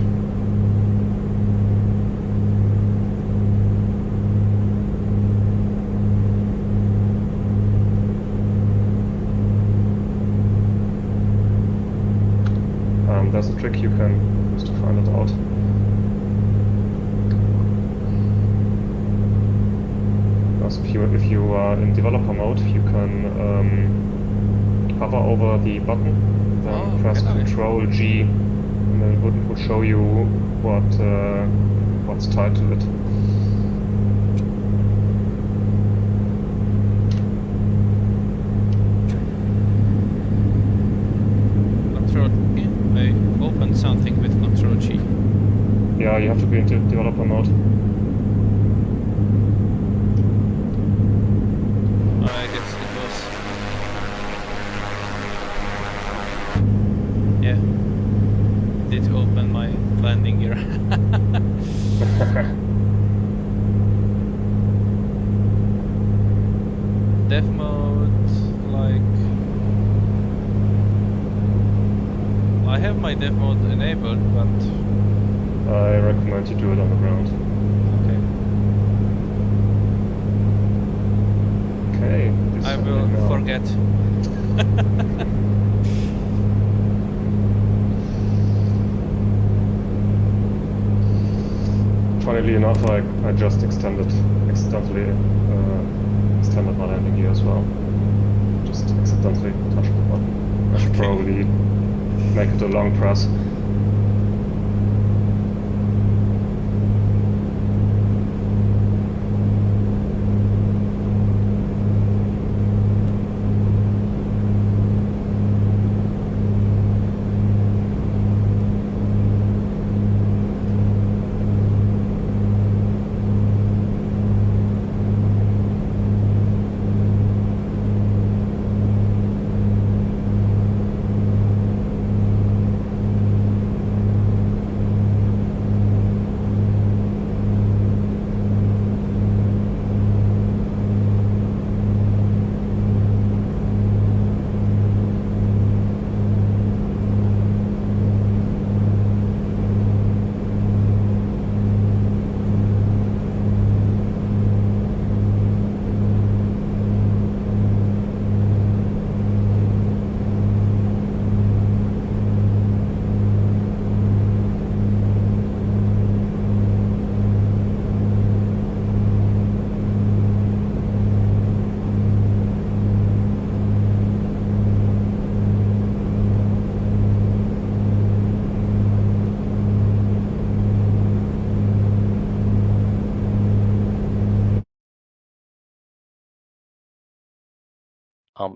There's a trick you can use to find it out. Because if you are in developer mode, you can hover over the button, then press Control G, and then it would show you what's tied to it. Control G. I opened something with Control G. Yeah, you have to be into developer mode. I guess it was. Yeah. It did open my landing gear. dev mode, like I have my dev mode enabled, but I recommend you do it on the ground. okay. Okay. I will now. forget. Funnily enough, I just accidentally extended my landing gear as well. Just accidentally touched the button. I should probably make it a long press.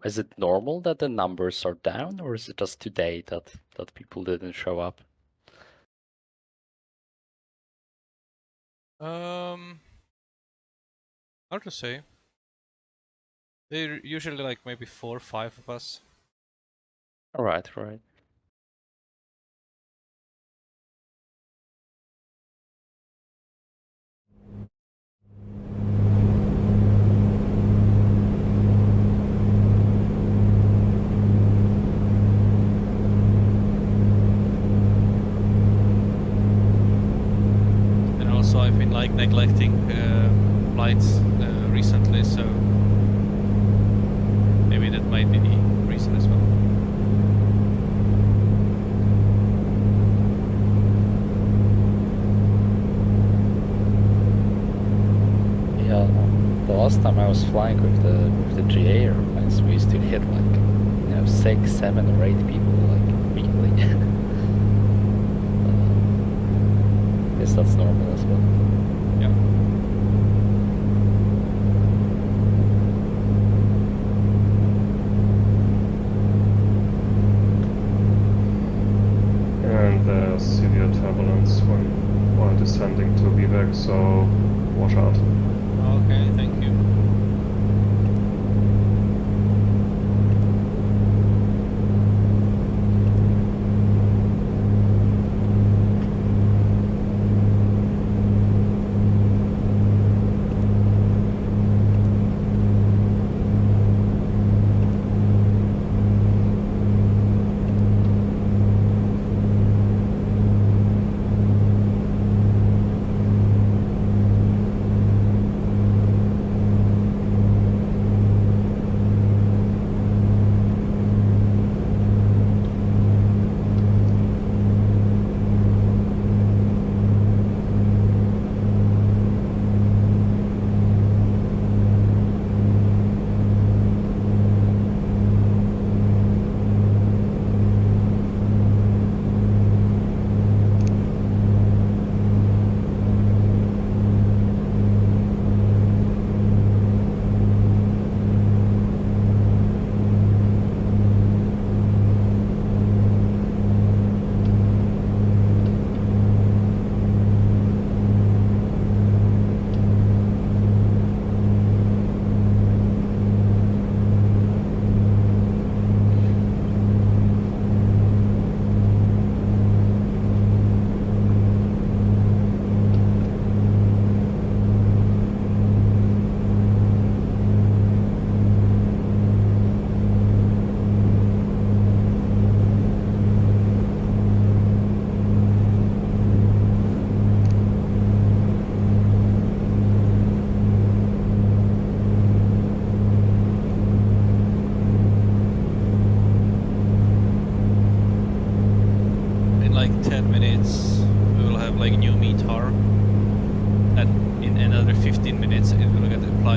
Is it normal that the numbers are down, or is it just today that people didn't show up? Hard to say. They're usually like maybe 4 or 5 of us. All right, right. And also I've been like neglecting flights recently, so maybe that might be the reason as well. Yeah, the last time I was flying with the GA airplanes, we used to hit like 6, 7, or 8 people like weekly. I guess that's normal as well. Yeah. And there's severe turbulence while descending to VBAC, so watch out. Okay, thank you.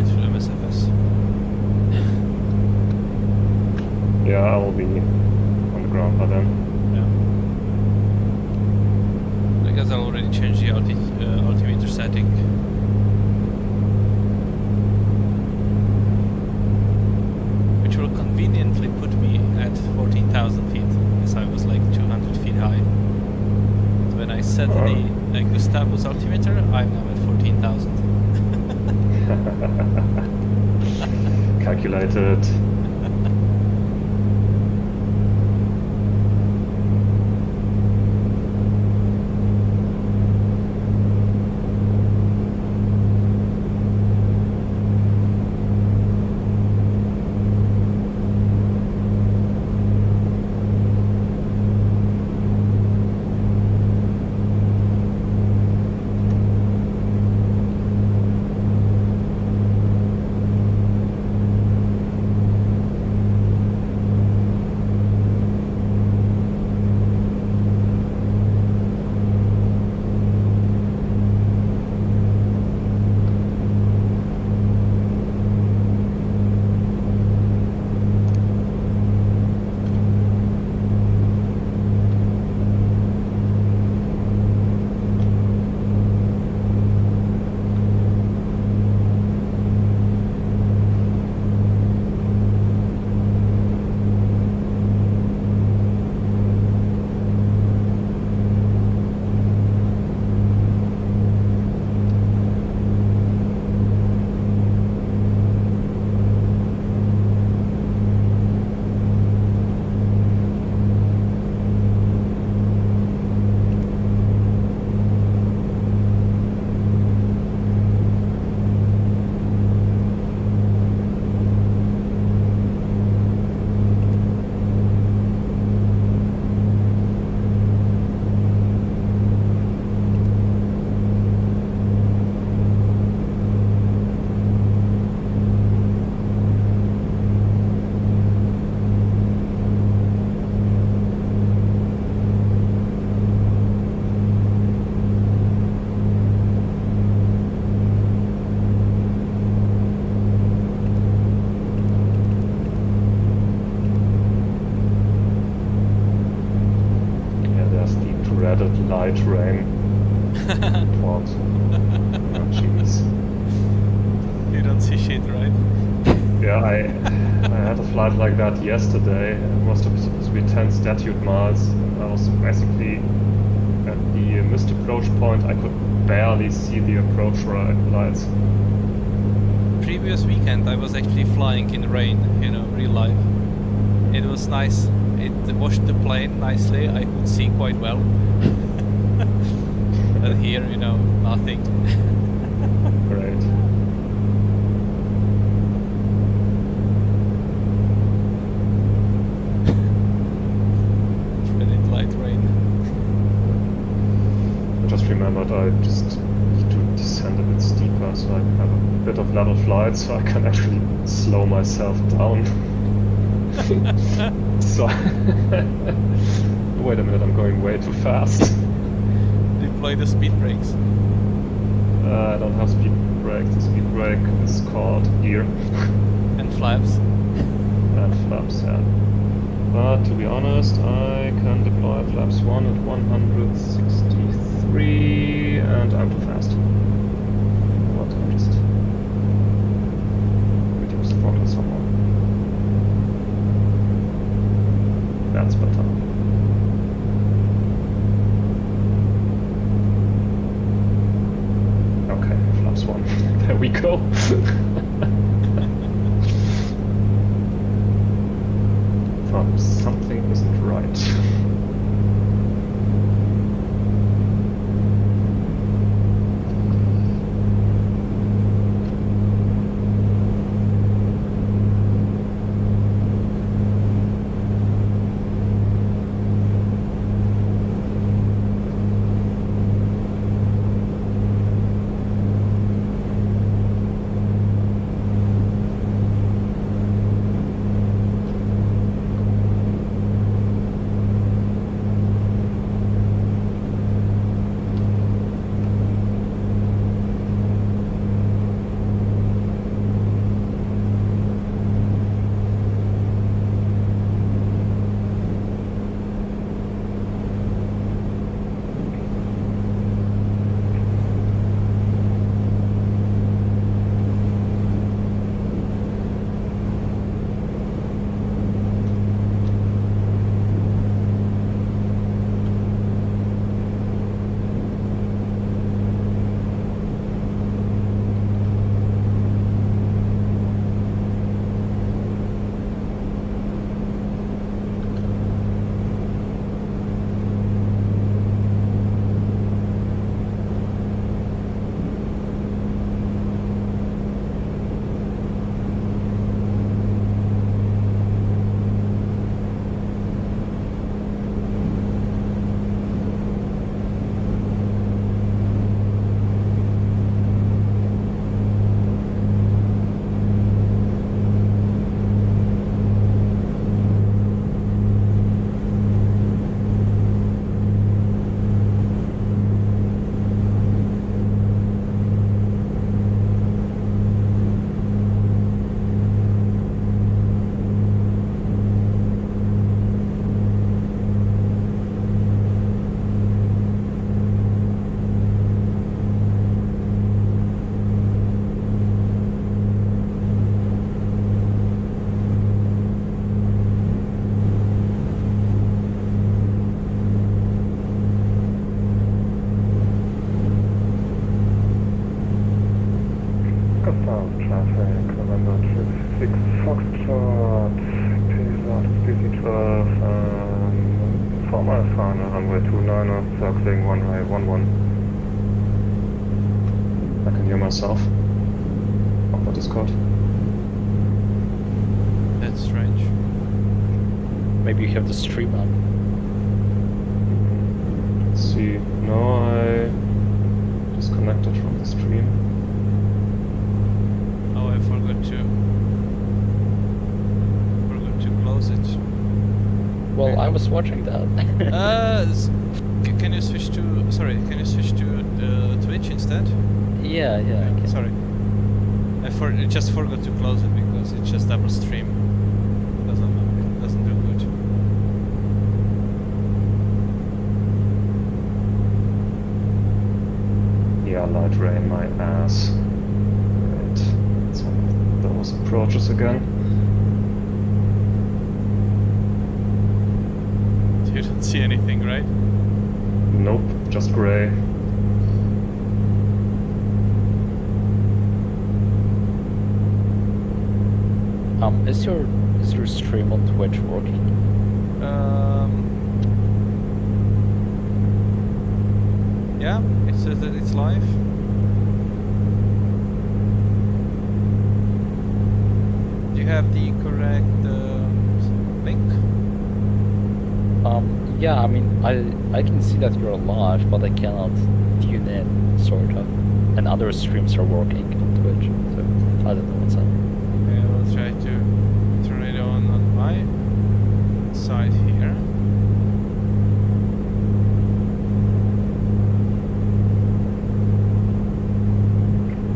flight through MSFS. Yeah, I will be on the ground by then. Yeah. I guess I already changed the altimeter setting. Which will conveniently put me at 14,000 feet, as I was like 200 feet high. So when I set the Gustavus altimeter, I'm now at 14,000. Calculated. Light rain. What? Oh, jeez. You don't see shit, right? Yeah, I had a flight like that yesterday. It was supposed to be 10 statute miles. I was basically at the missed approach point. I could barely see the approach lights. Previous weekend I was actually flying in rain, you know, real life. It was nice. It washed the plane nicely. I could see quite well. But here, you know, nothing. Great. Really light rain. I just remembered I just need to descend a bit steeper so I have a bit of level flight so I can actually slow myself down. So wait a minute, I'm going way too fast. Deploy the speed brakes. I don't have speed brake. The speed brake is called gear. And flaps. And flaps, yeah. But to be honest, I can deploy flaps 1 at 163 and I'm too fast. What, I'll just reduce the throttle somewhat. That's better. Okay, flaps 1. There we go. Something isn't right. Gustavus traffic, November 6 Foxtrot, PSAT BC 12, 4 miles final, runway 29, circling runway 11. I can hear myself on the Discord. That's strange. Maybe you have the stream on. Let's see. No, I disconnected from the stream. Oh, I forgot to close it. Well, I was watching that. Can you switch to? Sorry, can you switch to Twitch instead? yeah, I can. Sorry, I just forgot to close it because it's just double stream. It doesn't do good. Yeah, light rain my ass. Right. It's one of those approaches again. You don't see anything, right? Nope, just grey. Is your stream on Twitch working? Yeah, it says that it's live. Do you have the correct link? Yeah, I mean, I can see that you're live, but I cannot tune in, sort of. And other streams are working on Twitch, so I don't know what's up. Okay, I'll try to turn it on my side here.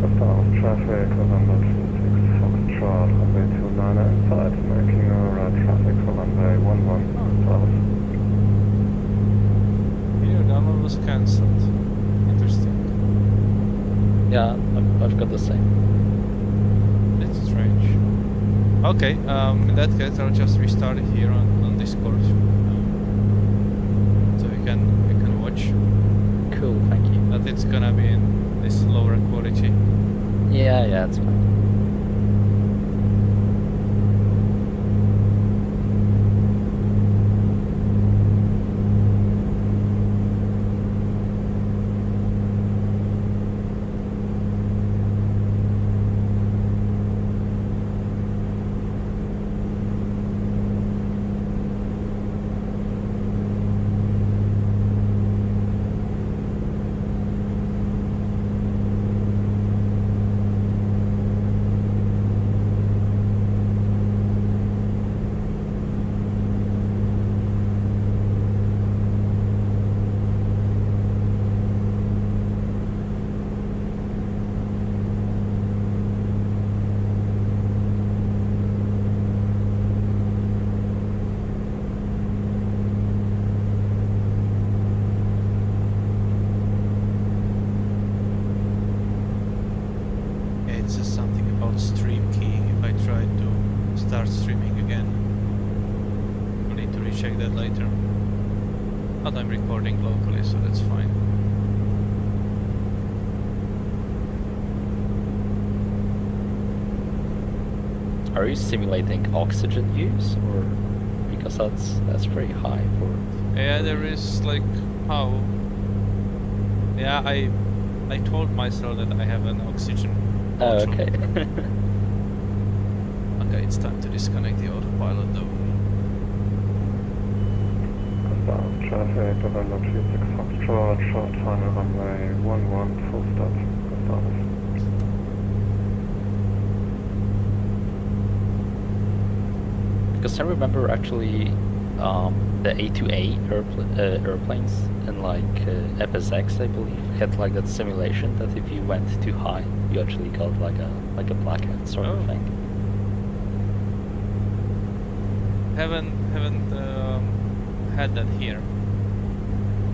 Gustavus traffic, November 26 Foxtrot, runway 29 inside, making a right traffic for runway 11. Gustavus. Your download was cancelled. Interesting. Yeah, I've got the same. That's strange. Okay, in that case I'll just restart it here on Discord. So we can watch. Cool, thank you. But it's gonna be in this lower quality. Yeah, it's fine. It says something about stream keying if I try to start streaming again. I'll need to recheck that later. But I'm recording locally, so that's fine. Are you simulating oxygen use, or because that's pretty high for? Yeah, there is like how. Yeah, I told myself that I have an oxygen. Oh, bottle. okay. Okay, it's time to disconnect the autopilot though. Gustavus traffic, November 36 Foxtrot, short final runway 11, full stop. Gustavus. Because I remember actually the A2A airplanes in like FSX, I believe, had like that simulation that if you went too high, you actually got like a blackout sort of thing. Haven't had that here.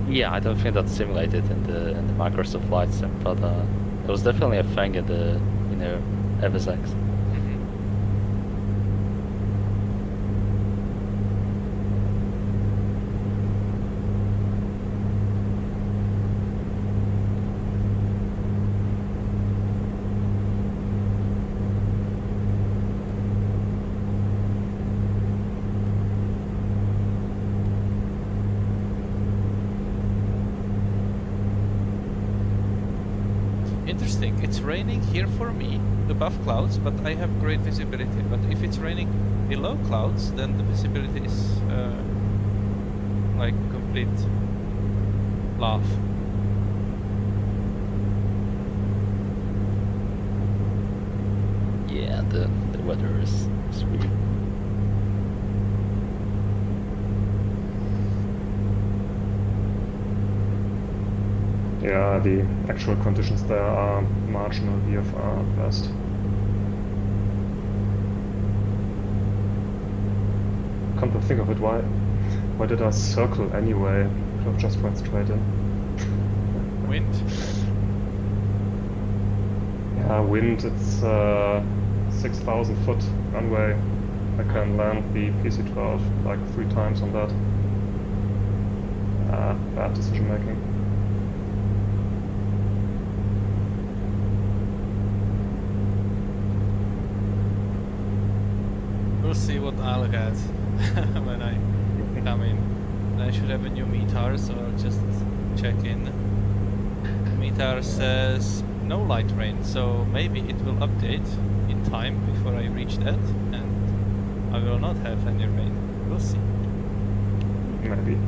Yeah, I don't think that's simulated in the Microsoft Flight Sim, but it was definitely a thing in the FSX. it's raining here for me above clouds, but I have great visibility. But if it's raining below clouds, then the visibility is like complete laugh. Yeah, the weather is weird. Yeah, the actual conditions there are marginal IFR at best. Come to think of it, why did I circle anyway? Could have just went straight in. Wind. Yeah, wind, it's 6,000 foot runway. I can land the PC-12 like 3 times on that. Bad decision making. We'll see what I'll get when I come in. I should have a new meter, so I'll just check in. Meter says no light rain, so maybe it will update in time before I reach that, and I will not have any rain. We'll see. Maybe.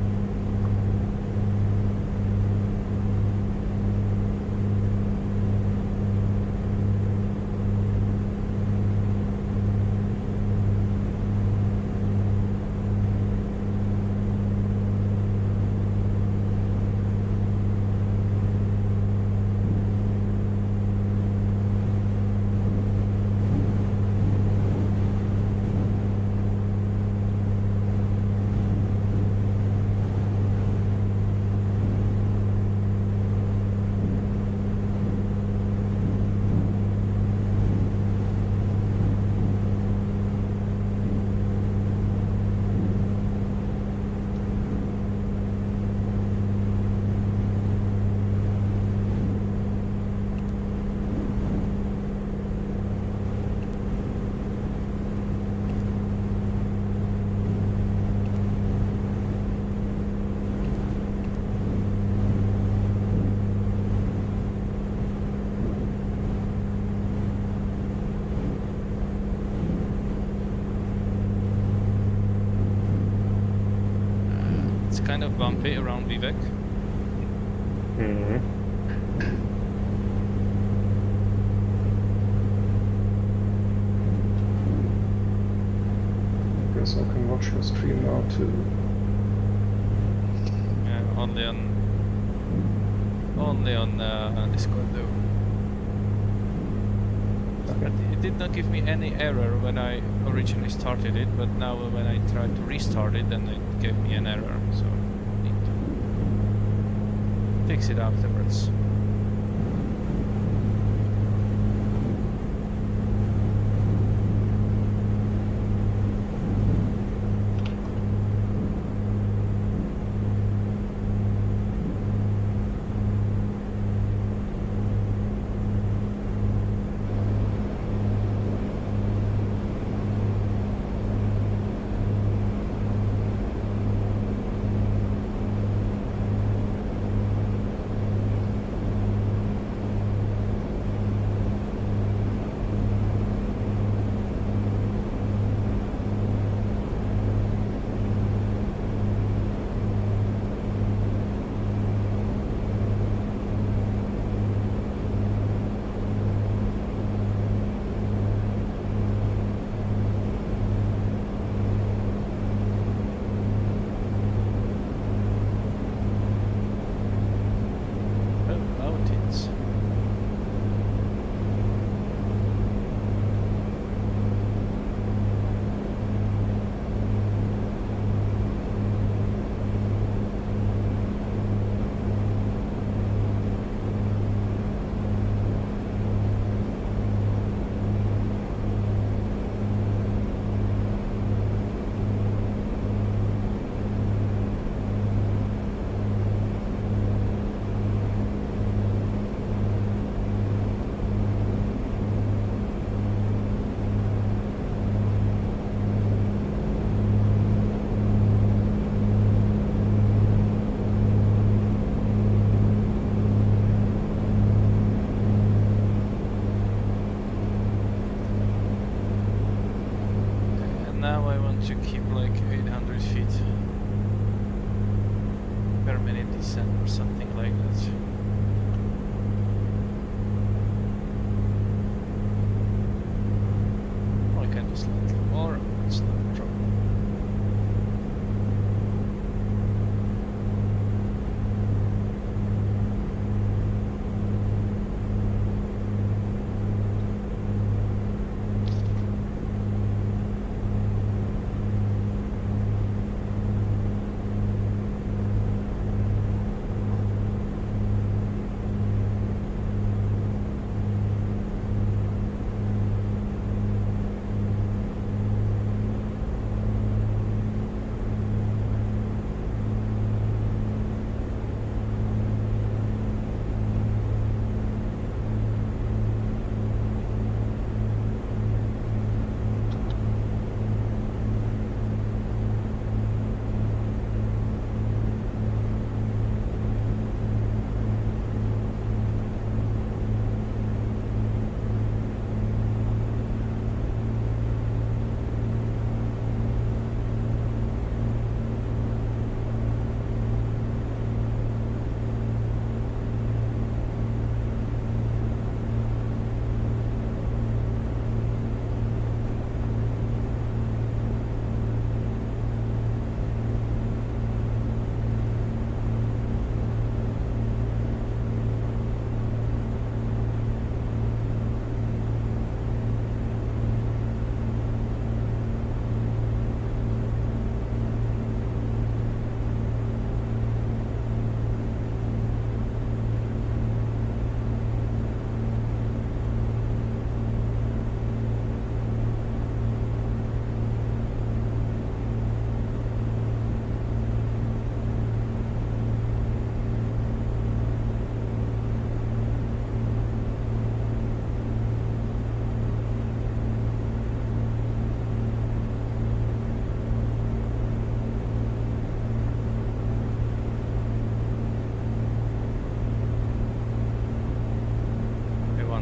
Kind of bumpy around Vivek. Mm-hmm. I guess I can watch your stream now too. Yeah, only on Discord though. Okay. It did not give me any error when I originally started it, but now when I tried to restart it, then it gave me an error, so I need to fix it afterwards. now I want to keep like 800 feet per minute descent or something like that. Or I can do slightly more, it's not a problem.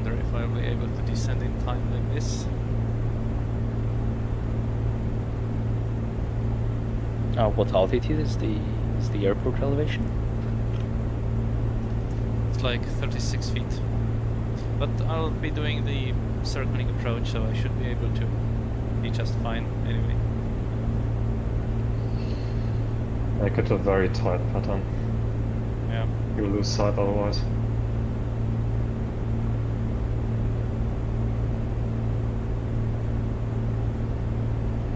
If I'll be able to descend in time like this. What altitude is the airport elevation? It's like 36 feet. But I'll be doing the circling approach, so I should be able to be just fine anyway. Make it a very tight pattern. Yeah. You lose sight otherwise.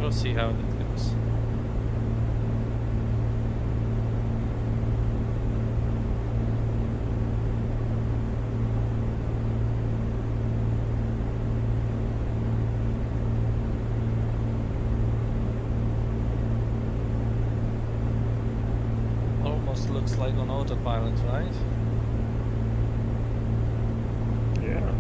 We'll see how that goes. Almost looks like on autopilot, right? Yeah.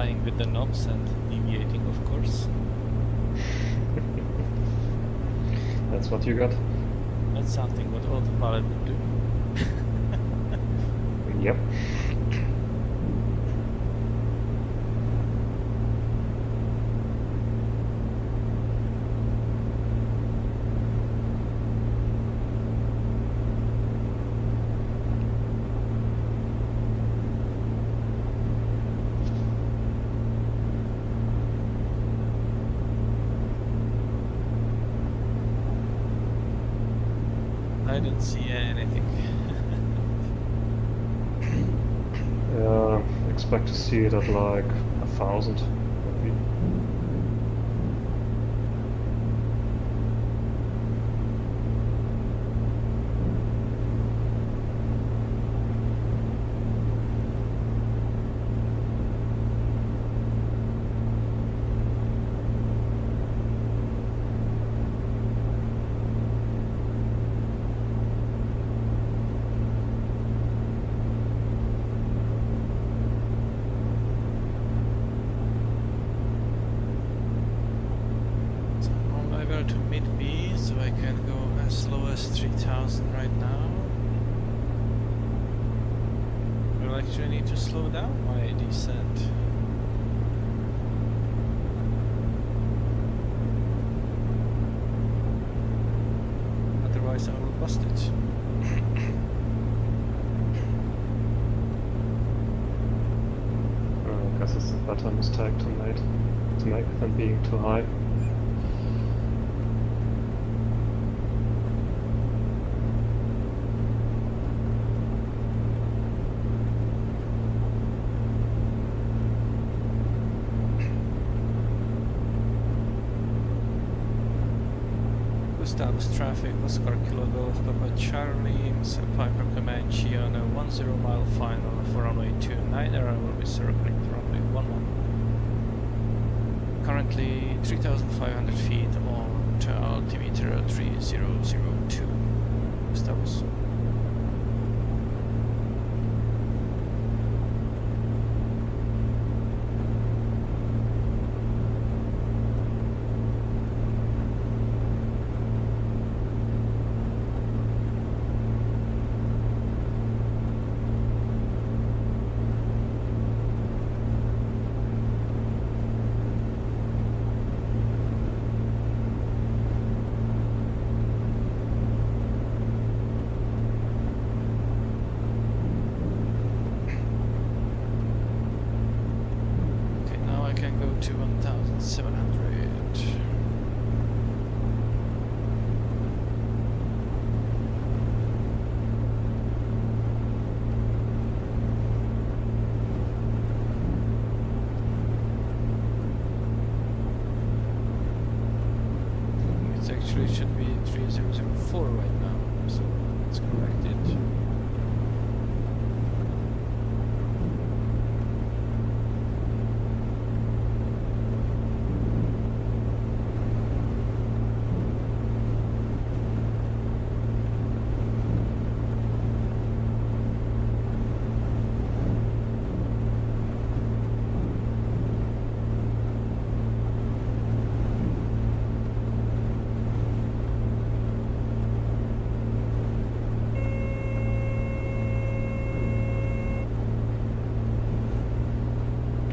flying with the knobs and deviating, of course. That's what you got? That's something what autopilot would do. Yep. I don't see anything. Expect to see it at like 1,000 maybe. So I'm level to mid B, so I can go as slow as 3000 right now. We'll actually need to slow down my descent. Otherwise I will bust it. I guess it's a better mistake to make than being too high. Gustavus traffic, Oscar Kilo Golf Papa Charlie, Missile Piper Comanche on a 10 mile final for runway 29, I will be circling to runway 11. Currently 3,500 feet on altimeter 3002. Gustavus. To 1,700. It actually should be 3004 right now, so let's correct it.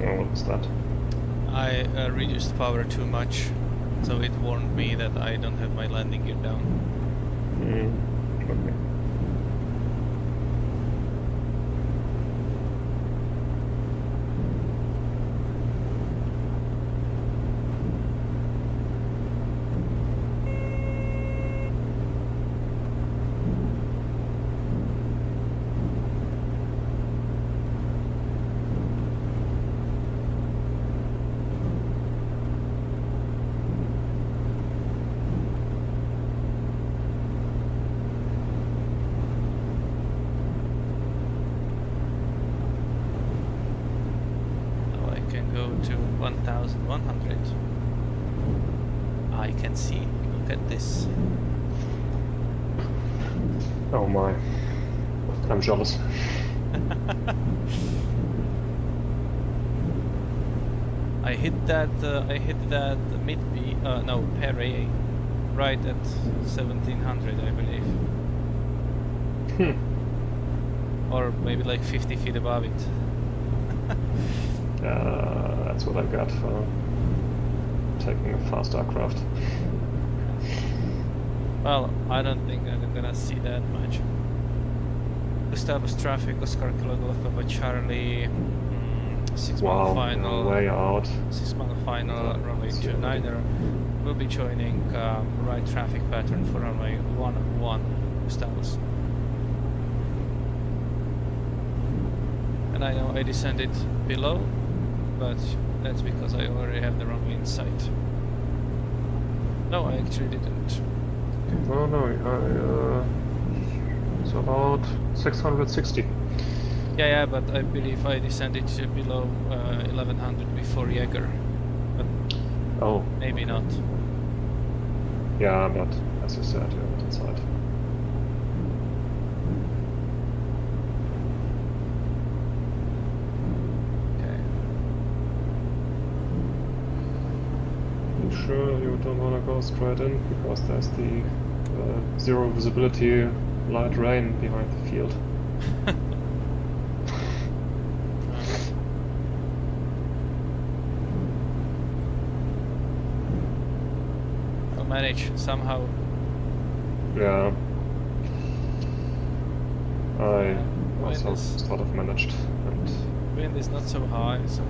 What was that? I reduced power too much, so it warned me that I don't have my landing gear down. Okay. Go to 1,100. I can see. Look at this. Oh my. I'm jealous. I hit that mid B, no, Perry, right at 1700, I believe. Or maybe like 50 feet above it. That's what I got for taking a fast aircraft. Well, I don't think I'm gonna see that much. Gustavus traffic, Oscar Kilo Golf Papa Charlie, 6-mile final, way out. 6-mile final, runway 29er. We'll be joining right traffic pattern for runway 11 Gustavus. And I know I descended below, but that's because I already have the runway in sight. No, I actually didn't. No, it's about 660. Yeah, but I believe I descended to below 1100 before Jaeger. But maybe not. Yeah, but as you said, you're not inside. Okay. You sure you don't want to go straight in? Because there's the zero visibility light rain behind the field. I'll manage somehow. Yeah. I also sort of managed, and Wind is not so high, so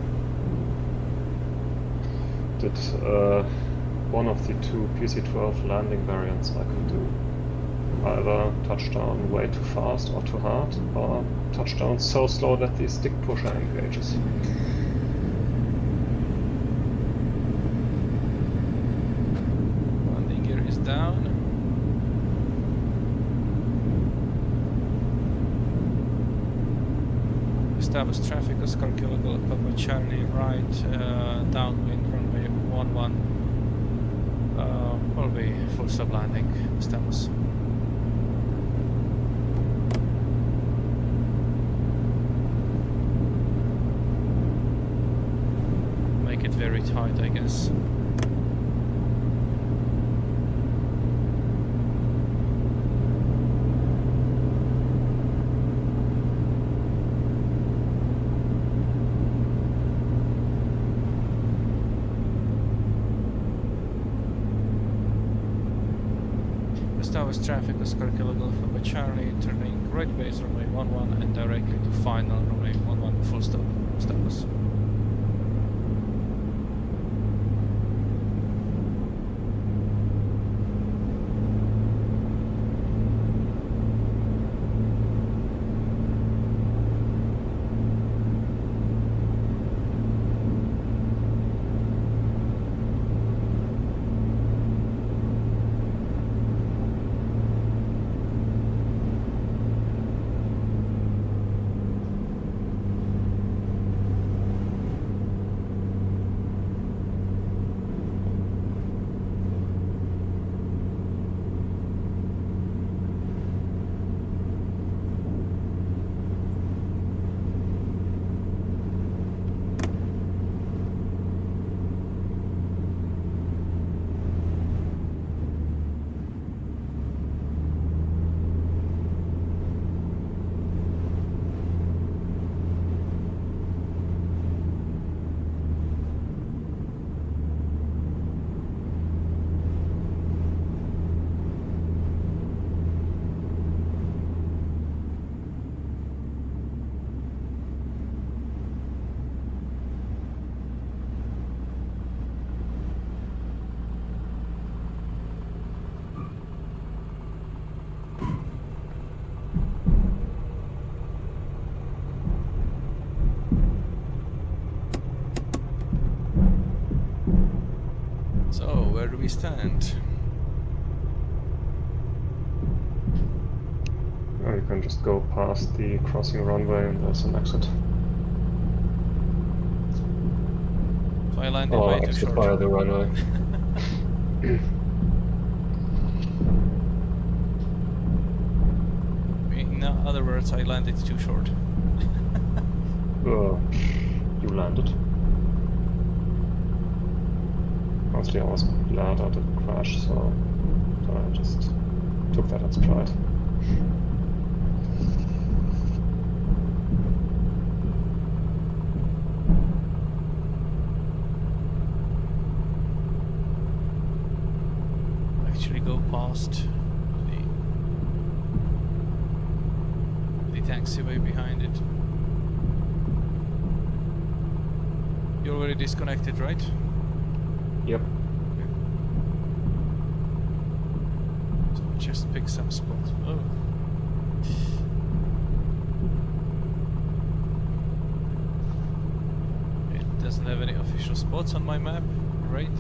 did one of the two PC-12 landing variants I can do. Either touchdown way too fast or too hard, or touchdown so slow that the stick pusher engages. landing gear is down. Gustavus traffic, Oscar Kilo Golf Papa Charlie, right, downwind runway 11. Will be full stop landing, Gustavus. Make it very tight, I guess. Gustavus traffic, Oscar Kilo Golf Papa Charlie, turning right base runway 11 and directly to final runway 11 full stop, Gustavus. So, where do we stand? Or you can just go past the crossing runway and there's an exit. So I landed Or way too exit short. via the runway. In other words, I landed too short. You landed. Honestly, I was glad I didn't crash, so I just took that as pride. Actually go past the taxiway behind it. You already disconnected, right? Yep. So just pick some spot. Oh. It doesn't have any official spots on my map, right?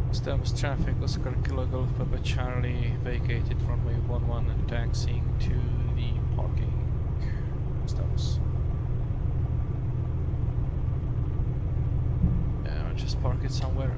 Gustavus traffic, Oscar Kilo Golf Papa Charlie vacated runway 11 and taxiing to the parking. Gustavus. Yeah, I'll just park it somewhere.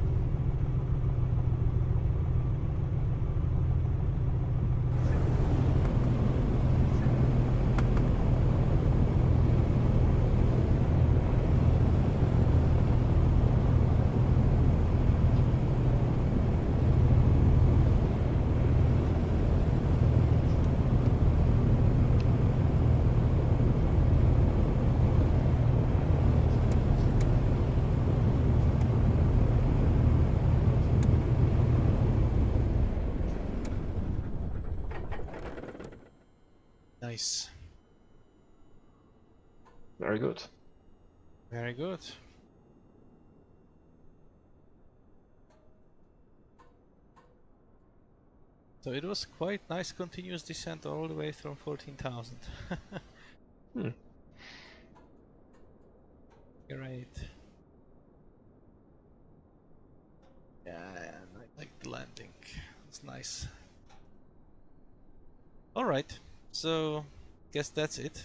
Nice. Very good. Very good. So it was quite nice continuous descent all the way from 14,000. Great. Yeah, I like the landing. It's nice. Alright, so guess that's it.